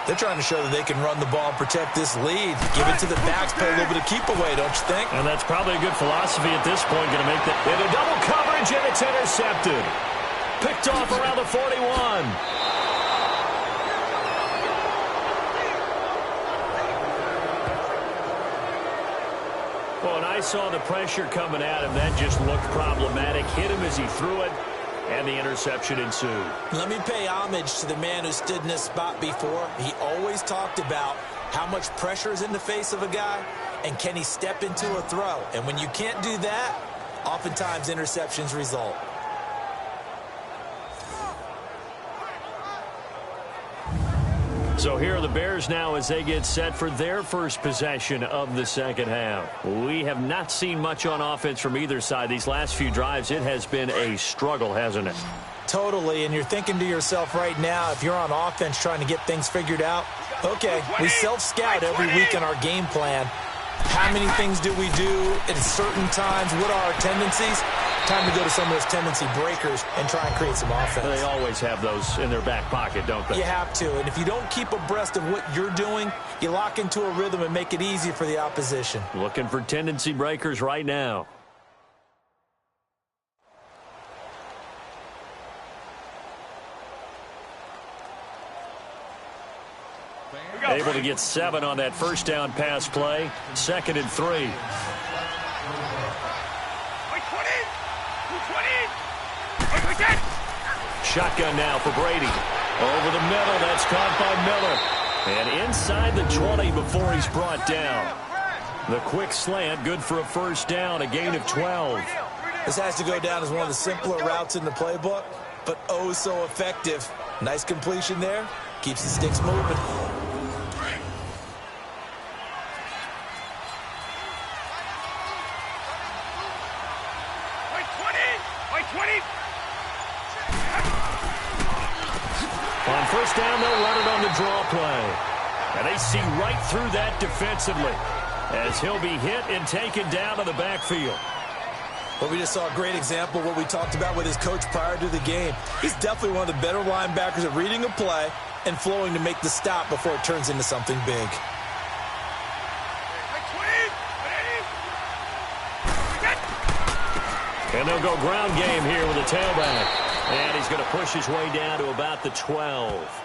They're trying to show that they can run the ball and protect this lead. Give it to the backs, play a little bit of keep away, don't you think? And that's probably a good philosophy at this point. Going to make that into double coverage, and it's intercepted. Picked off around the 41. Well, and I saw the pressure coming at him. That just looked problematic. Hit him as he threw it, and the interception ensued. Let me pay homage to the man who stood in this spot before. He always talked about how much pressure is in the face of a guy, and can he step into a throw? And when you can't do that, oftentimes interceptions result. So here are the Bears now as they get set for their first possession of the second half. We have not seen much on offense from either side. These last few drives, it has been a struggle, hasn't it? Totally, and you're thinking to yourself right now, if you're on offense trying to get things figured out, okay, we self-scout every week in our game plan. How many things do we do at certain times? What are our tendencies? Time to go to some of those tendency breakers and try and create some offense. They always have those in their back pocket, don't they? You have to, and if you don't keep abreast of what you're doing, you lock into a rhythm and make it easy for the opposition. Looking for tendency breakers right now. Able to get 7 on that first down pass play. 2nd and 3. Shotgun now for Brady. Over the middle, that's caught by Miller. And inside the 20 before he's brought down. The quick slant, good for a first down, a gain of 12. This has to go down as one of the simpler routes in the playbook, but oh so effective. Nice completion there. Keeps the sticks moving. On first down, they'll run it on the draw play. And they see right through that defensively as he'll be hit and taken down to the backfield. Well, we just saw a great example of what we talked about with his coach prior to the game. He's definitely one of the better linebackers at reading a play and flowing to make the stop before it turns into something big. And they'll go ground game here with a tailback. And he's going to push his way down to about the 12.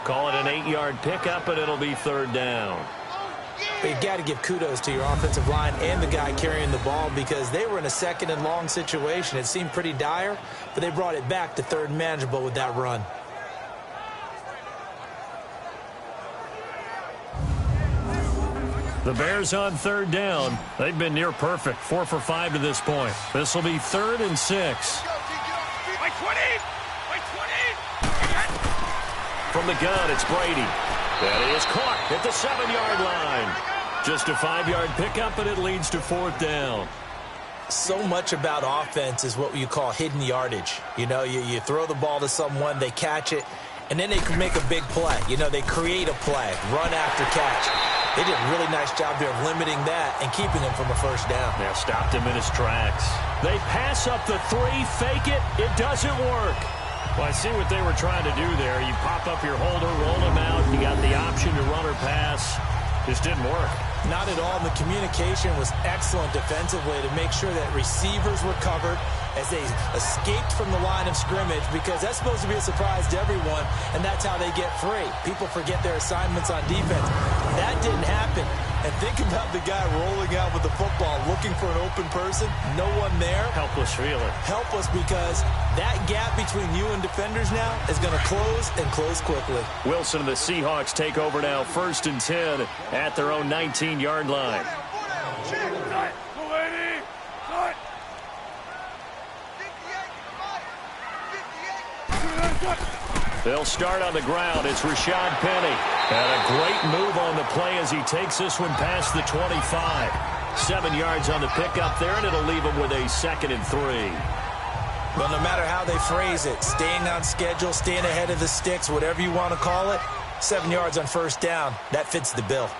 Call it an 8-yard pickup, and it'll be 3rd down. But you've got to give kudos to your offensive line and the guy carrying the ball because they were in a 2nd and long situation. It seemed pretty dire, but they brought it back to 3rd and manageable with that run. The Bears on 3rd down. They've been near perfect, 4 for 5 to this point. This will be 3rd and 6. From the gun, it's Brady. That is caught at the 7-yard line. Just a 5-yard pickup, and it leads to 4th down. So much about offense is what you call hidden yardage. You know, you throw the ball to someone, they catch it, and then they can make a big play. You know, they create a play, run after catch. They did a really nice job there of limiting that and keeping him from a first down. Yeah, stopped him in his tracks. They pass up the 3, fake it. It doesn't work. Well, I see what they were trying to do there. You pop up your holder, roll him out. You got the option to run or pass. Just didn't work. Not at all. The communication was excellent defensively to make sure that receivers were covered as they escaped from the line of scrimmage because that's supposed to be a surprise to everyone, and that's how they get free. People forget their assignments on defense. That didn't happen. And think about the guy rolling out with the football, looking for an open person, no one there. Helpless feeling. Helpless because that gap between you and defenders now is going to close and close quickly. Wilson and the Seahawks take over now, 1st and 10 at their own 19-yard line. They'll start on the ground. It's Rashad Penny. And a great move on the play as he takes this one past the 25. 7 yards on the pickup there, and it'll leave him with a 2nd and 3. Well, no matter how they phrase it, staying on schedule, staying ahead of the sticks, whatever you want to call it, 7 yards on first down, that fits the bill.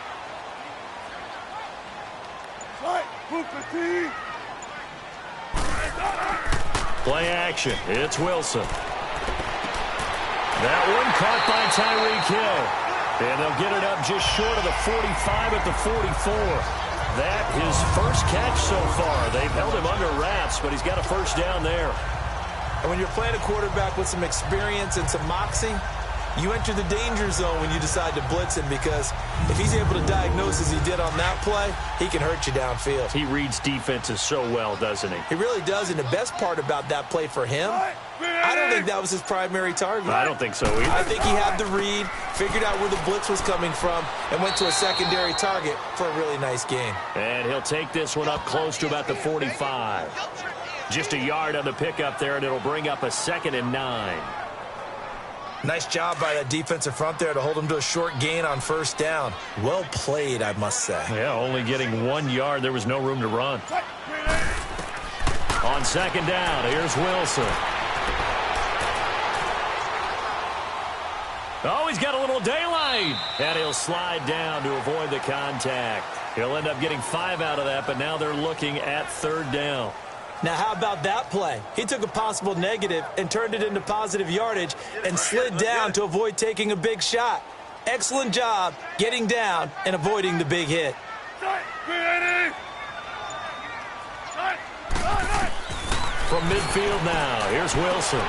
Play action. It's Wilson. That one caught by Tyreek Hill. And they'll get it up just short of the 45 at the 44. That his first catch so far. They've held him under wraps, but he's got a first down there. And when you're playing a quarterback with some experience and some moxie, you enter the danger zone when you decide to blitz him, because if he's able to diagnose as he did on that play, he can hurt you downfield. He reads defenses so well, doesn't he? He really does, and the best part about that play for him, I don't think that was his primary target. I don't think so either. I think he had the read, figured out where the blitz was coming from, and went to a secondary target for a really nice game. And he'll take this one up close to about the 45. Just a yard on the pickup there, and it'll bring up a 2nd and 9. Nice job by that defensive front there to hold him to a short gain on first down. Well played, I must say. Yeah, only getting 1 yard. There was no room to run. On 2nd down, here's Wilson. Oh, he's got a little daylight. And he'll slide down to avoid the contact. He'll end up getting 5 out of that, but now they're looking at 3rd down. Now, how about that play? He took a possible negative and turned it into positive yardage and slid down to avoid taking a big shot. Excellent job getting down and avoiding the big hit. From midfield now, here's Wilson.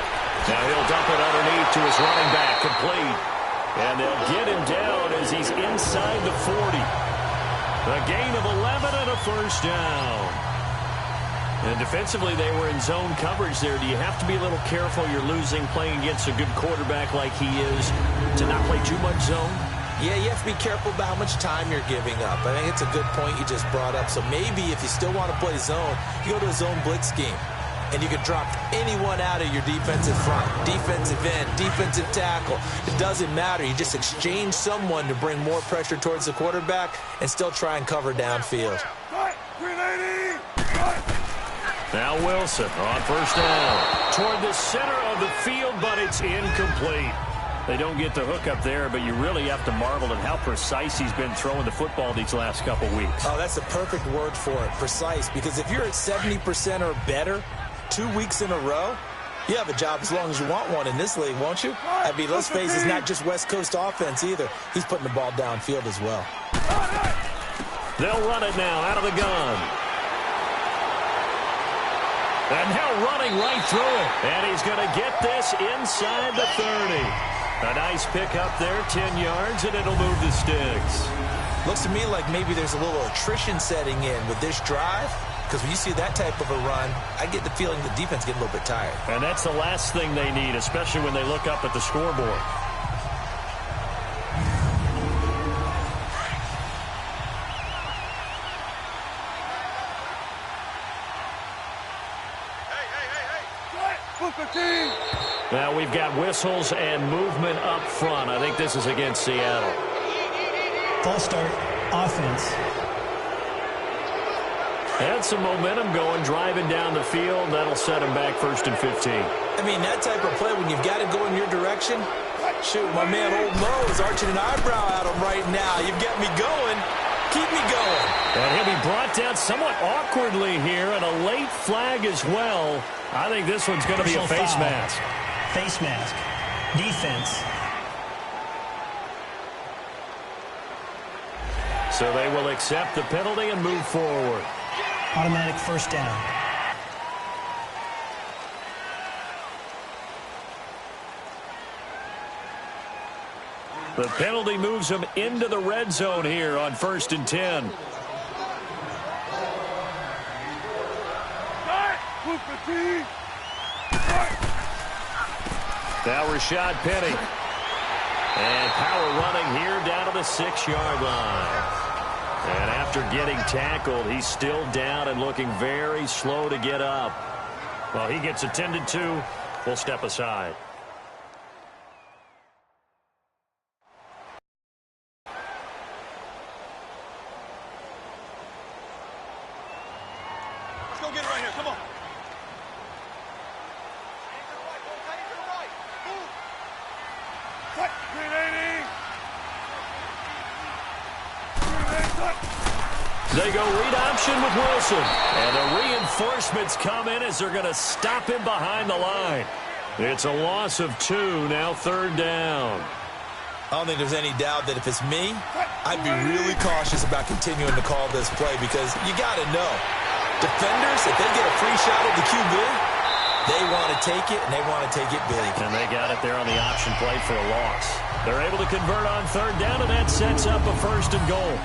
Now he'll dump it underneath to his running back, complete. And they'll get him down as he's inside the 40. A gain of 11 and a first down. And defensively, they were in zone coverage there. Do you have to be a little careful? You're losing playing against a good quarterback like he is to not play too much zone? Yeah, you have to be careful about how much time you're giving up. I think it's a good point you just brought up. So maybe if you still want to play zone, you go to a zone blitz scheme. And you can drop anyone out of your defensive front, defensive end, defensive tackle. It doesn't matter. You just exchange someone to bring more pressure towards the quarterback and still try and cover downfield. Now Wilson on first down toward the center of the field, but it's incomplete. They don't get the hook up there, but you really have to marvel at how precise he's been throwing the football these last couple weeks. Oh, that's the perfect word for it, precise, because if you're at 70% or better 2 weeks in a row, you have a job as long as you want one in this league, won't you? I mean, let's face it, it's not just West Coast offense either. He's putting the ball downfield as well. They'll run it now out of the gun. And now running right through it. And he's going to get this inside the 30. A nice pickup there, 10 yards, and it'll move the sticks. Looks to me like maybe there's a little attrition setting in with this drive, because when you see that type of a run, I get the feeling the defense getting a little bit tired. And that's the last thing they need, especially when they look up at the scoreboard. Now we've got whistles and movement up front. I think this is against Seattle. False start, offense. And some momentum going, driving down the field. That'll set him back 1st and 15. I mean, that type of play, when you've got to go in your direction, shoot, my man Old Mo is arching an eyebrow at him right now. You've got me going. Keep me going. And he'll be brought down somewhat awkwardly here, and a late flag as well. I think this one's going to be a face mask. Face mask. Defense. So they will accept the penalty and move forward. Automatic first down. The penalty moves them into the red zone here on 1st and 10. Now Rashad Penny. And power running here down to the 6-yard line. And after getting tackled, he's still down and looking very slow to get up. Well, he gets attended to. We'll step aside. Let's go get it right here. Come on. They go read option with Wilson. And the reinforcements come in as they're going to stop him behind the line. It's a loss of 2, now 3rd down. I don't think there's any doubt that if it's me, I'd be really cautious about continuing to call this play because you got to know. Defenders, if they get a free shot at the QB, they want to take it, and they want to take it big. And they got it there on the option play for a loss. They're able to convert on 3rd down, and that sets up a 1st and goal.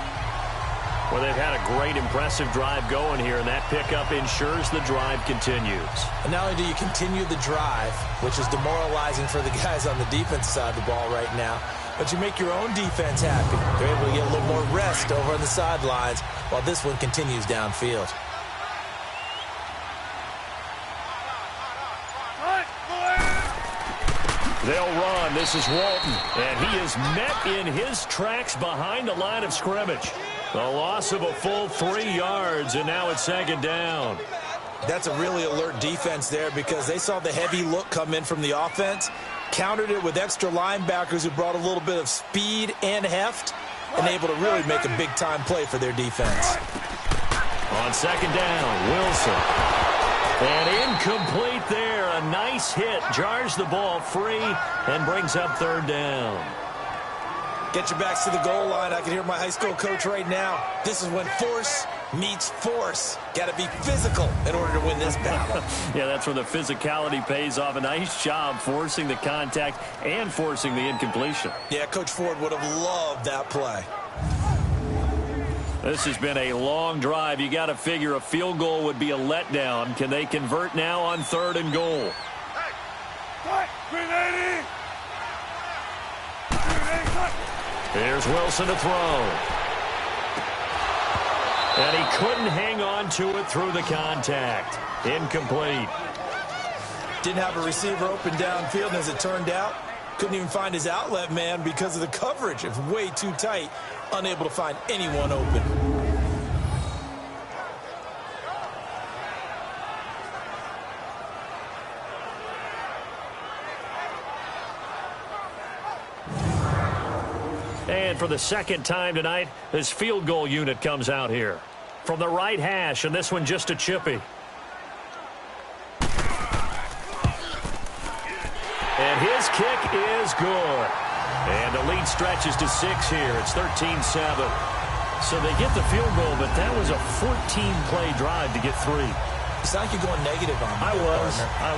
Well, they've had a great, impressive drive going here, and that pickup ensures the drive continues. And not only do you continue the drive, which is demoralizing for the guys on the defense side of the ball right now, but you make your own defense happy. They're able to get a little more rest over on the sidelines while this one continues downfield. They'll run. This is Walton, and he is met in his tracks behind the line of scrimmage. A loss of a full 3 yards, and now it's 2nd down. That's a really alert defense there because they saw the heavy look come in from the offense, countered it with extra linebackers who brought a little bit of speed and heft, and able to really make a big-time play for their defense. On 2nd down, Wilson. And incomplete there. A nice hit. Jars the ball free and brings up 3rd down. Get your backs to the goal line. I can hear my high school coach right now. This is when force meets force. Got to be physical in order to win this battle. Yeah, that's where the physicality pays off. A nice job forcing the contact and forcing the incompletion. Yeah, Coach Ford would have loved that play. This has been a long drive. You got to figure a field goal would be a letdown. Can they convert now on 3rd and goal? Here's Wilson to throw. And he couldn't hang on to it through the contact. Incomplete. Didn't have a receiver open downfield, and as it turned out, couldn't even find his outlet man because of the coverage. It was way too tight. Unable to find anyone open. And for the 2nd time tonight, this field goal unit comes out here. From the right hash, and this one just a chippy. And his kick is good. And the lead stretches to 6 here. It's 13-7. So they get the field goal, but that was a 14-play drive to get 3. It sounds like you're going negative on me. I was.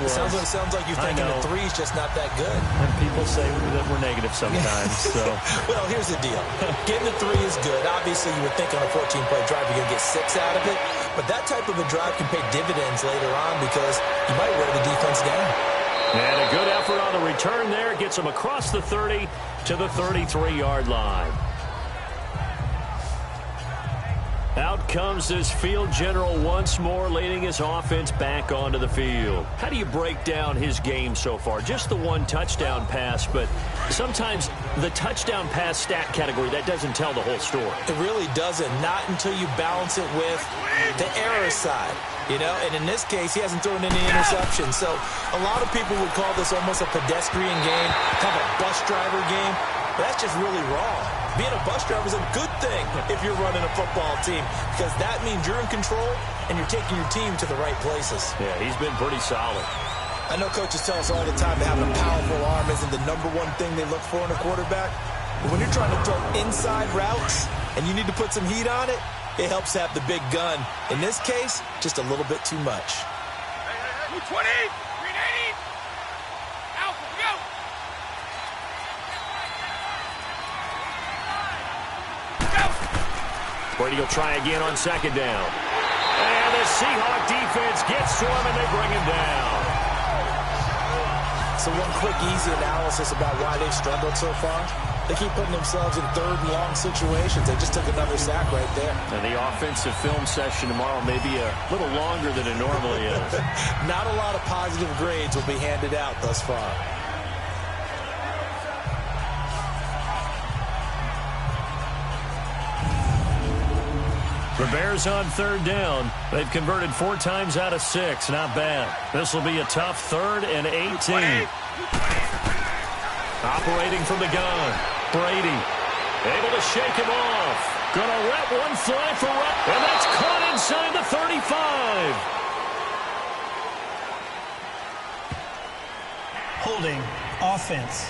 It sounds like you're thinking the 3's just not that good. And people say that we're negative sometimes. So. Well, here's the deal. Getting the 3 is good. Obviously, you would think on a 14-play drive you're going to get 6 out of it. But that type of a drive can pay dividends later on because you might wear the defense down. And a good effort on the return there. Gets him across the 30 to the 33-yard line. Out comes this field general once more, leading his offense back onto the field. How do you break down his game so far? Just the 1 touchdown pass, but sometimes the touchdown pass stat category, that doesn't tell the whole story. It really doesn't, not until you balance it with the error side. You know, and in this case, he hasn't thrown any interceptions. So a lot of people would call this almost a pedestrian game, kind of a bus driver game. But that's just really wrong. Being a bus driver is a good thing if you're running a football team because that means you're in control and you're taking your team to the right places. Yeah, he's been pretty solid. I know coaches tell us all the time that having a powerful arm isn't the #1 thing they look for in a quarterback. But when you're trying to throw inside routes and you need to put some heat on it, it helps to have the big gun. In this case, just a little bit too much. 20, 380, out, go! Brady will try again on 2nd down. And the Seahawk defense gets to him, and they bring him down. So one quick, easy analysis about why they've struggled so far. They keep putting themselves in 3rd and long situations. They just took another sack right there. And the offensive film session tomorrow may be a little longer than it normally is. Not a lot of positive grades will be handed out thus far. The Bears on 3rd down. They've converted 4 times out of 6. Not bad. This will be a tough 3rd and 18. Operating from the gun, Brady. Able to shake him off. Gonna let one fly for right. And that's caught inside the 35. Holding. Offense.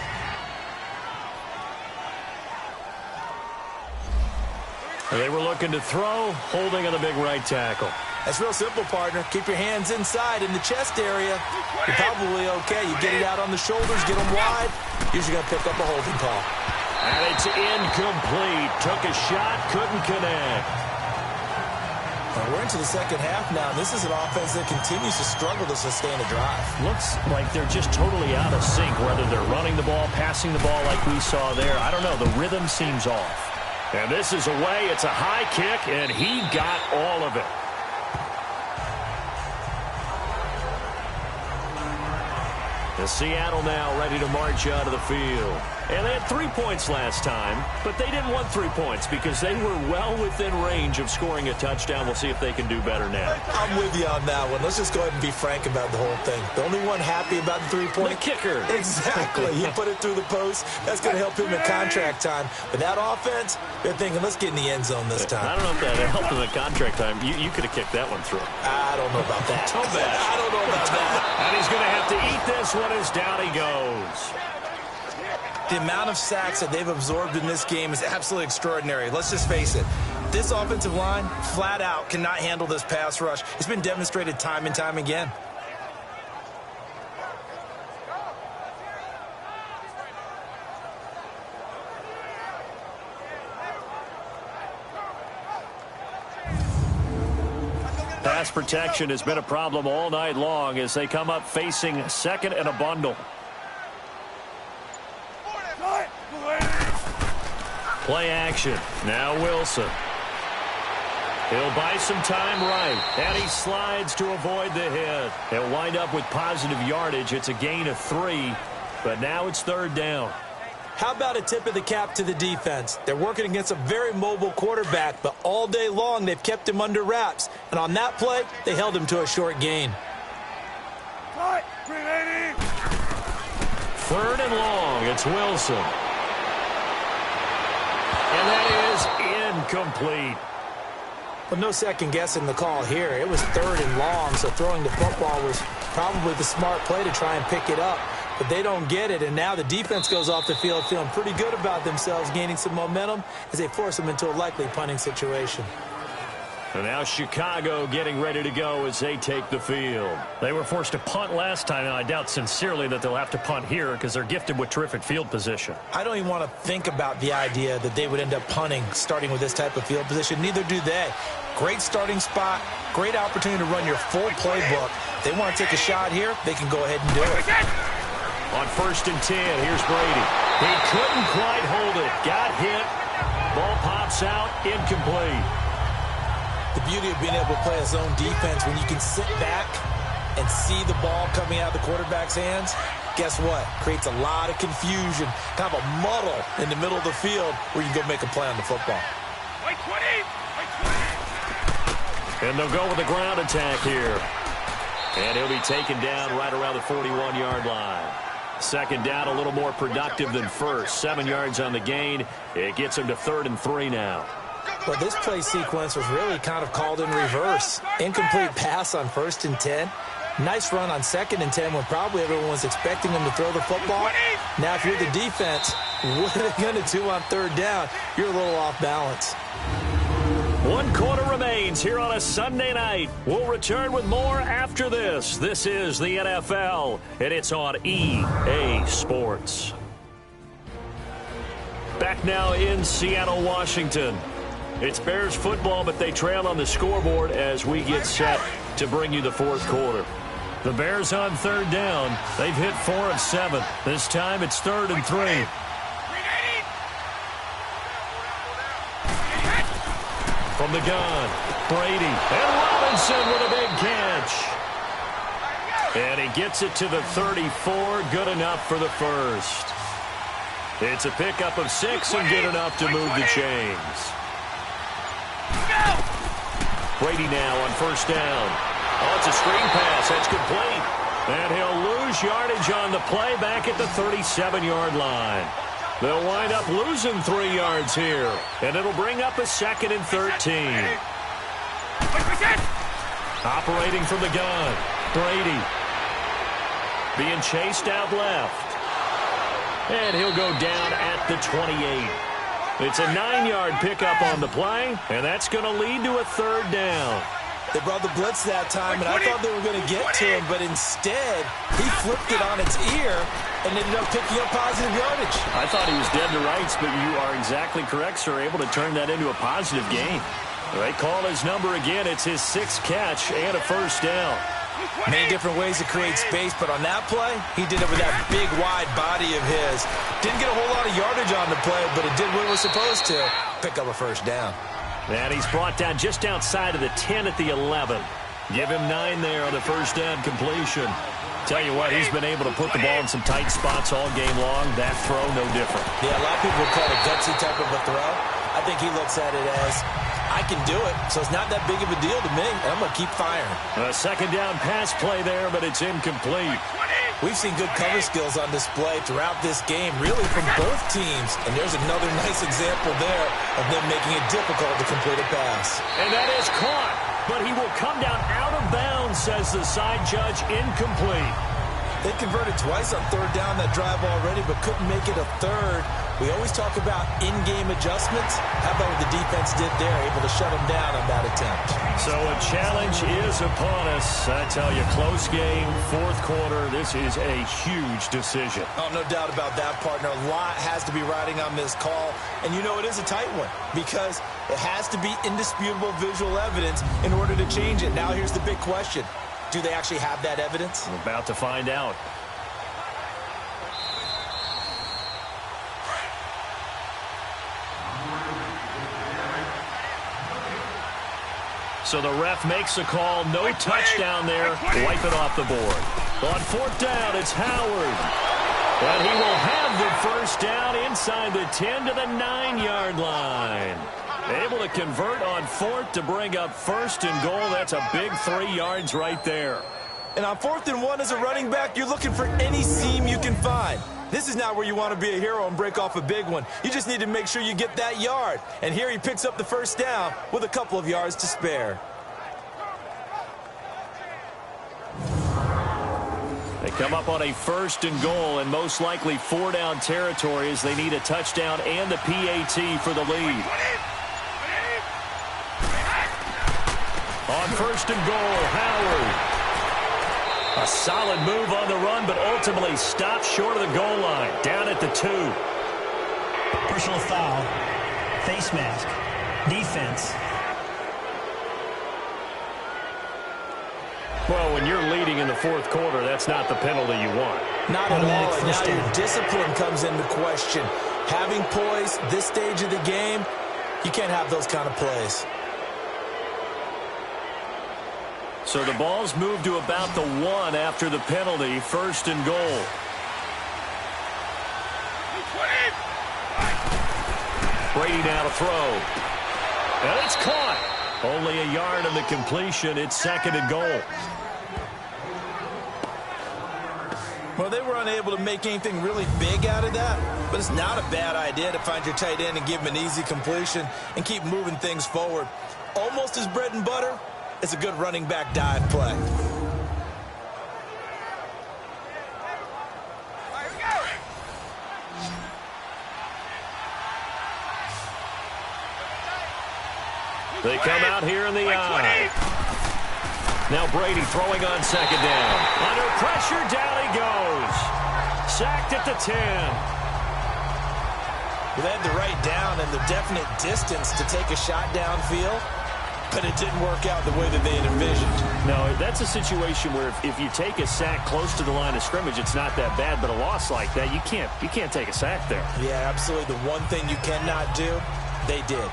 They were looking to throw, holding on the big right tackle. That's real simple, partner. Keep your hands inside in the chest area. You're probably okay. You get it out on the shoulders, get them wide. Usually going to pick up a holding call. And it's incomplete. Took a shot, couldn't connect. Well, we're into the second half now. This is an offense that continues to struggle to sustain a drive. Looks like they're just totally out of sync, whether they're running the ball, passing the ball like we saw there. I don't know. The rhythm seems off. And this is away. It's a high kick, and he got all of it. The Seattle now ready to march out of the field. And they had 3 points last time, but they didn't want 3 points because they were well within range of scoring a touchdown. We'll see if they can do better now. I'm with you on that one. Let's just go ahead and be frank about the whole thing. The only one happy about the 3-point? The kicker. Exactly. He put it through the post. That's going to help him in contract time. But that offense, they're thinking, let's get in the end zone this time. I don't know if that helped in the contract time. You could have kicked that one through. I don't know about that. Too bad. I don't know about that. And he's going to have to eat this one as down he goes. The amount of sacks that they've absorbed in this game is absolutely extraordinary. Let's just face it. This offensive line, flat out, cannot handle this pass rush. It's been demonstrated time and time again. Pass protection has been a problem all night long as they come up facing second and a bundle. Play action. Now Wilson. He'll buy some time right. And he slides to avoid the hit. He'll wind up with positive yardage. It's a gain of 3. But now it's third down. How about a tip of the cap to the defense? They're working against a very mobile quarterback, but all day long they've kept him under wraps. And on that play, they held him to a short gain. Third and long. It's Wilson. And that is incomplete. Well, no second guessing the call here. It was third and long, so throwing the football was probably the smart play to try and pick it up. But they don't get it, and now the defense goes off the field feeling pretty good about themselves, gaining some momentum as they force them into a likely punting situation. And now Chicago getting ready to go as they take the field. They were forced to punt last time, and I doubt sincerely that they'll have to punt here because they're gifted with terrific field position. I don't even want to think about the idea that they would end up punting starting with this type of field position. Neither do they. Great starting spot, great opportunity to run your full playbook. If they want to take a shot here, they can go ahead and do it. On 1st and 10, here's Brady. He couldn't quite hold it. Got hit. Ball pops out, incomplete. The beauty of being able to play a zone defense when you can sit back and see the ball coming out of the quarterback's hands, guess what? Creates a lot of confusion, kind of a muddle in the middle of the field where you can go make a play on the football. And they'll go with a ground attack here. And he'll be taken down right around the 41-yard line. Second down, a little more productive than first. 7 yards on the gain. It gets him to 3rd and 3 now. Well, this play sequence was really kind of called in reverse. Incomplete pass on 1st and 10. Nice run on 2nd and 10 when probably everyone was expecting them to throw the football. Now, if you're the defense, what are they going to do on 3rd down? You're a little off balance. 1 quarter remains here on a Sunday night. We'll return with more after this. This is the NFL, and it's on EA Sports. Back now in Seattle, Washington. It's Bears football, but they trail on the scoreboard as we get set to bring you the 4th quarter. The Bears on 3rd down. They've hit 4 of 7. This time it's 3rd and 3. From the gun, Brady. And Robinson with a big catch. And he gets it to the 34. Good enough for the first. It's a pickup of 6 and good enough to move the chains. Brady now on 1st down. Oh, it's a screen pass. That's complete. And he'll lose yardage on the play back at the 37-yard line. They'll wind up losing 3 yards here, and it'll bring up a 2nd and 13. Operating from the gun, Brady. Being chased out left. And he'll go down at the 28. It's a 9-yard pickup on the play, and that's going to lead to a 3rd down. They brought the blitz that time, and I thought they were going to get to him, but instead, he flipped it on its ear and ended up picking up positive yardage. I thought he was dead to rights, but you are exactly correct, sir, able to turn that into a positive gain. They call his number again. It's his 6th catch and a 1st down. Many different ways to create space, but on that play, he did it with that big, wide body of his. Didn't get a whole lot of yardage on the play, but it did what it was supposed to. Pick up a 1st down. And he's brought down just outside of the 10 at the 11. Give him 9 there on the 1st down completion. Tell you what, he's been able to put the ball in some tight spots all game long. That throw, no different. Yeah, a lot of people would call it a gutsy type of a throw. I think he looks at it as, I can do it, so it's not that big of a deal to me, and I'm going to keep firing. A 2nd down pass play there, but it's incomplete. We've seen good cover skills on display throughout this game, really from both teams. And there's another nice example there of them making it difficult to complete a pass. And that is caught, but he will come down out of bounds, says the side judge, incomplete. They converted twice on 3rd down that drive already, but couldn't make it a 3rd. We always talk about in-game adjustments. How about what the defense did there, able to shut them down on that attempt? So a challenge is upon us. I tell you, close game, 4th quarter. This is a huge decision. Oh, no doubt about that, partner. A lot has to be riding on this call. And you know it is a tight one because it has to be indisputable visual evidence in order to change it. Now here's the big question. Do they actually have that evidence? We're about to find out. So the ref makes a call. No touchdown there. Wipe it off the board. On 4th down, it's Howard. And he will have the 1st down inside the 10 to the 9-yard line. Able to convert on 4th to bring up 1st and goal. That's a big 3 yards right there. And on 4th and 1 as a running back, you're looking for any seam you can find. This is not where you want to be a hero and break off a big one. You just need to make sure you get that yard. And here he picks up the 1st down with a couple of yards to spare. They come up on a 1st and goal and most likely 4-down territory as they need a touchdown and the PAT for the lead. On 1st and goal, Howard. A solid move on the run, but ultimately stopped short of the goal line. Down at the 2. Personal foul. Face mask. Defense. Well, when you're leading in the 4th quarter, that's not the penalty you want. Not at all. And now your discipline comes into question. Having poise this stage of the game, you can't have those kind of plays. So the ball's moved to about the 1 after the penalty. 1st and goal. Brady now to throw. And it's caught. Only a yard on the completion. It's 2nd and goal. Well, they were unable to make anything really big out of that, but it's not a bad idea to find your tight end and give him an easy completion and keep moving things forward. Almost his bread and butter. It's a good running back dive play. They come out here in the eye. Now Brady throwing on 2nd down. Under pressure, down he goes. Sacked at the 10. They had the right down and the definite distance to take a shot downfield, but it didn't work out the way that they had envisioned. No, that's a situation where if you take a sack close to the line of scrimmage, it's not that bad, but a loss like that, you can't take a sack there. Yeah, absolutely. The one thing you cannot do, they did.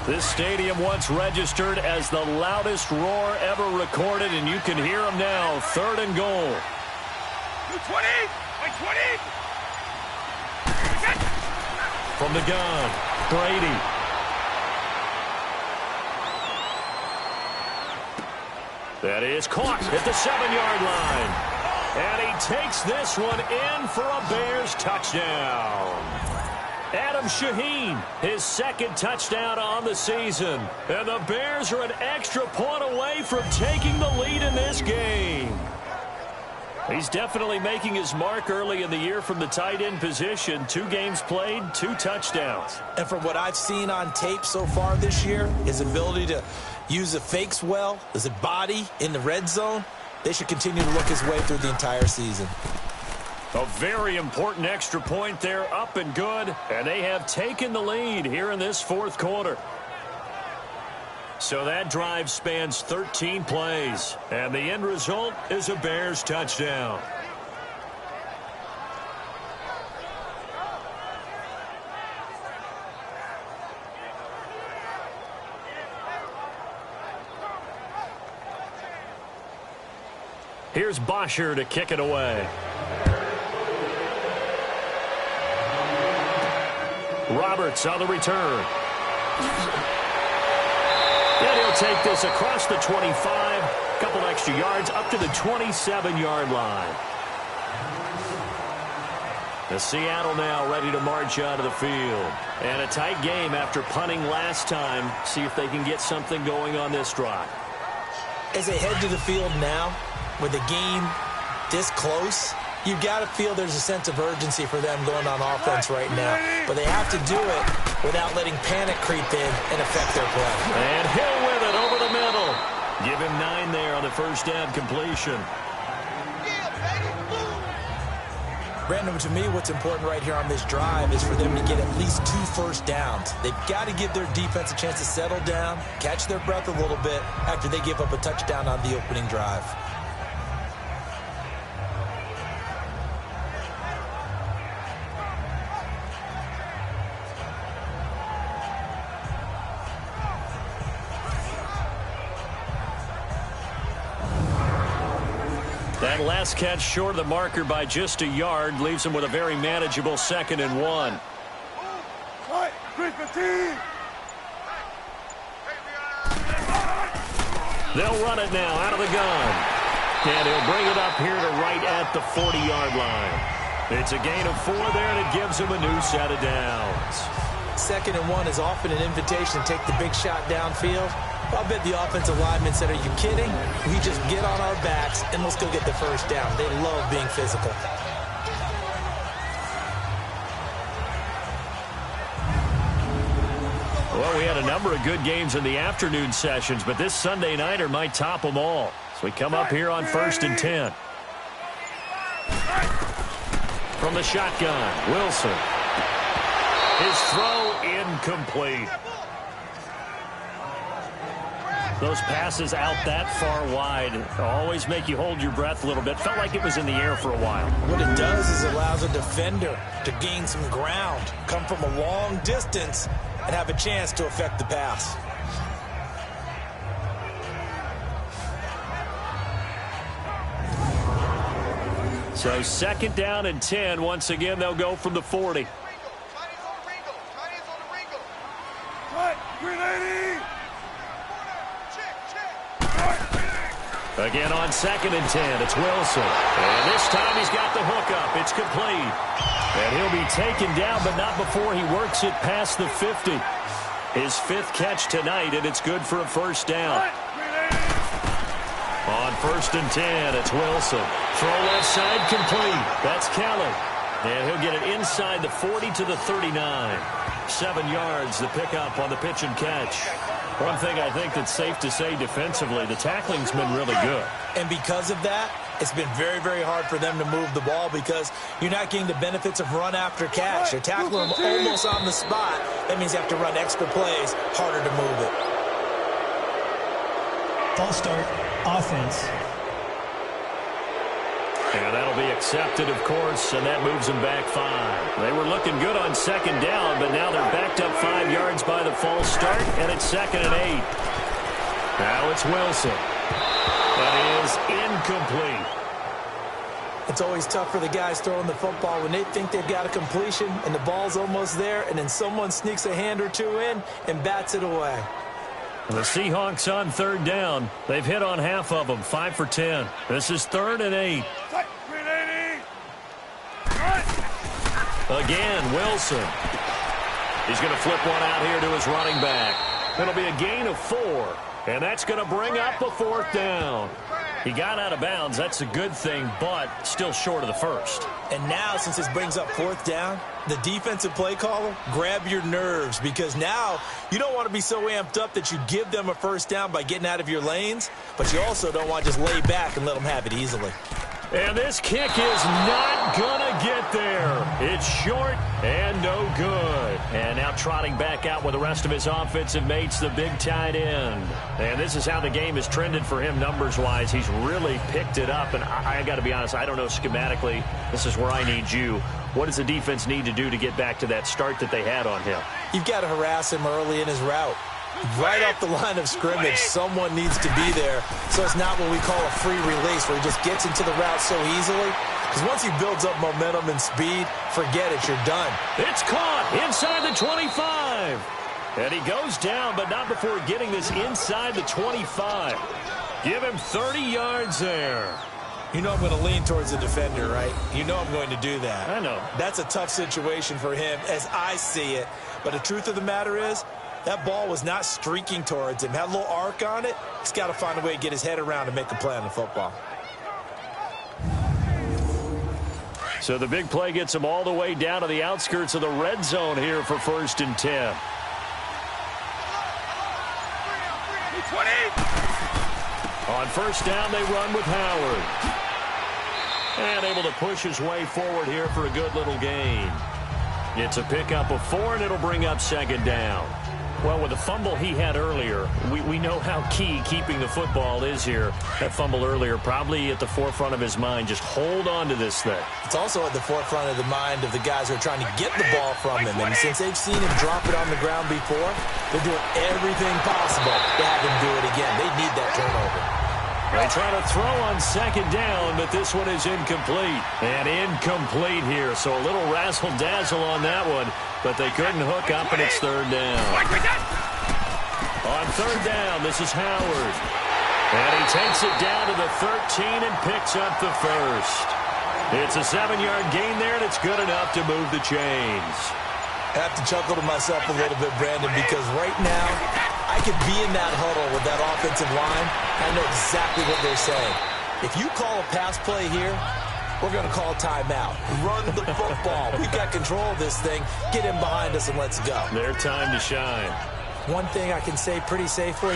This stadium once registered as the loudest roar ever recorded, and you can hear them now. 3rd and goal. 20! 20! From the gun, Brady. That is caught at the 7-yard line. And he takes this one in for a Bears touchdown. Adam Shaheen, his second touchdown on the season. And the Bears are an extra point away from taking the lead in this game. He's definitely making his mark early in the year from the tight end position. 2 games played, 2 touchdowns. And from what I've seen on tape so far this year, his ability to use the fakes well, his body in the red zone, they should continue to look his way through the entire season. A very important extra point there, up and good. And they have taken the lead here in this 4th quarter. So that drive spans 13 plays. And the end result is a Bears touchdown. Here's Bosher to kick it away. Roberts on the return. And he'll take this across the 25, a couple extra yards up to the 27-yard line. The Seattle now ready to march out of the field. And a tight game after punting last time. See if they can get something going on this drive. As they head to the field now, with the game this close, you got to feel there's a sense of urgency for them going on offense right now. But they have to do it without letting panic creep in and affect their play. And Hill with it over the middle. Give him 9 there on the first down completion. Brandon, to me, what's important right here on this drive is for them to get at least 2 first downs. They've got to give their defense a chance to settle down, catch their breath a little bit after they give up a touchdown on the opening drive. That last catch short of the marker by just a yard leaves him with a very manageable 2nd and 1. They'll run it now out of the gun. And he'll bring it up here to right at the 40-yard line. It's a gain of 4 there, and it gives him a new set of downs. 2nd and 1 is often an invitation to take the big shot downfield. I'll bet the offensive lineman said, are you kidding? We just get on our backs and let's go get the first down. They love being physical. Well, we had a number of good games in the afternoon sessions, but this Sunday nighter might top them all. So we come up here on 1st and 10. From the shotgun, Wilson. His throw incomplete. Those passes out that far wide always make you hold your breath a little bit. Felt like it was in the air for a while. What it does is it allows a defender to gain some ground, come from a long distance, and have a chance to affect the pass. So 2nd down and 10. Once again, they'll go from the 40. Again on 2nd and 10, it's Wilson. And this time he's got the hook up. It's complete. And he'll be taken down, but not before he works it past the 50. His 5th catch tonight, and it's good for a first down. On 1st and 10, it's Wilson. Throw left side complete. That's Kelly. And he'll get it inside the 40 to the 39. 7 yards, the pickup on the pitch and catch. One thing I think that's safe to say defensively, the tackling's been really good. And because of that, it's been very, very hard for them to move the ball because you're not getting the benefits of run after catch. They're tackling them almost on the spot. That means you have to run extra plays, harder to move it. False start, offense. And that'll be accepted, of course, and that moves them back 5. They were looking good on 2nd down, but now they're backed up 5 yards by the false start, and it's 2nd and 8. Now it's Wilson. That is incomplete. It's always tough for the guys throwing the football when they think they've got a completion and the ball's almost there, and then someone sneaks a hand or two in and bats it away. The Seahawks on 3rd down. They've hit on half of them, 5 for 10. This is 3rd and 8. Again, Wilson. He's going to flip one out here to his running back. It'll be a gain of 4, and that's going to bring up a 4th down. He got out of bounds. That's a good thing, but still short of the first. And now, since this brings up 4th down, the defensive play caller, grab your nerves, because now you don't want to be so amped up that you give them a 1st down by getting out of your lanes, but you also don't want to just lay back and let them have it easily. And this kick is not going to get there. It's short and no good. And now trotting back out with the rest of his offensive mates, the big tight end. And this is how the game has trended for him numbers-wise. He's really picked it up. And I got to be honest, I don't know schematically. This is where I need you. What does the defense need to do to get back to that start that they had on him? You've got to harass him early in his route. Right off the line of scrimmage, someone needs to be there. So it's not what we call a free release where he just gets into the route so easily. Because once he builds up momentum and speed, forget it, you're done. It's caught inside the 25. And he goes down, but not before getting this inside the 25. Give him 30 yards there. You know I'm going to lean towards the defender, right? You know I'm going to do that. I know. That's a tough situation for him as I see it. But the truth of the matter is, that ball was not streaking towards him. Had a little arc on it. He's got to find a way to get his head around and make a play on the football. So the big play gets him all the way down to the outskirts of the red zone here for 1st and 10. 20. On 1st down, they run with Howard. And able to push his way forward here for a good little gain. It's a pickup of 4, and it'll bring up 2nd down. Well, with the fumble he had earlier, we know how key keeping the football is here. That fumble earlier probably at the forefront of his mind. Just hold on to this thing. It's also at the forefront of the mind of the guys who are trying to get the ball from him. And since they've seen him drop it on the ground before, they're doing everything possible to have him do it again. They need that turnover. They try to throw on 2nd down, but this one is incomplete. And incomplete here, so a little razzle-dazzle on that one. But they couldn't hook up, and it's 3rd down. On 3rd down, this is Howard. And he takes it down to the 13 and picks up the first. It's a 7-yard gain there, and it's good enough to move the chains. I have to chuckle to myself a little bit, Brandon, because right now I could be in that huddle with that offensive line. I know exactly what they're saying. If you call a pass play here, we're going to call timeout. Run the football. We've got control of this thing. Get him behind us and let's go. Their time to shine. One thing I can say pretty safely,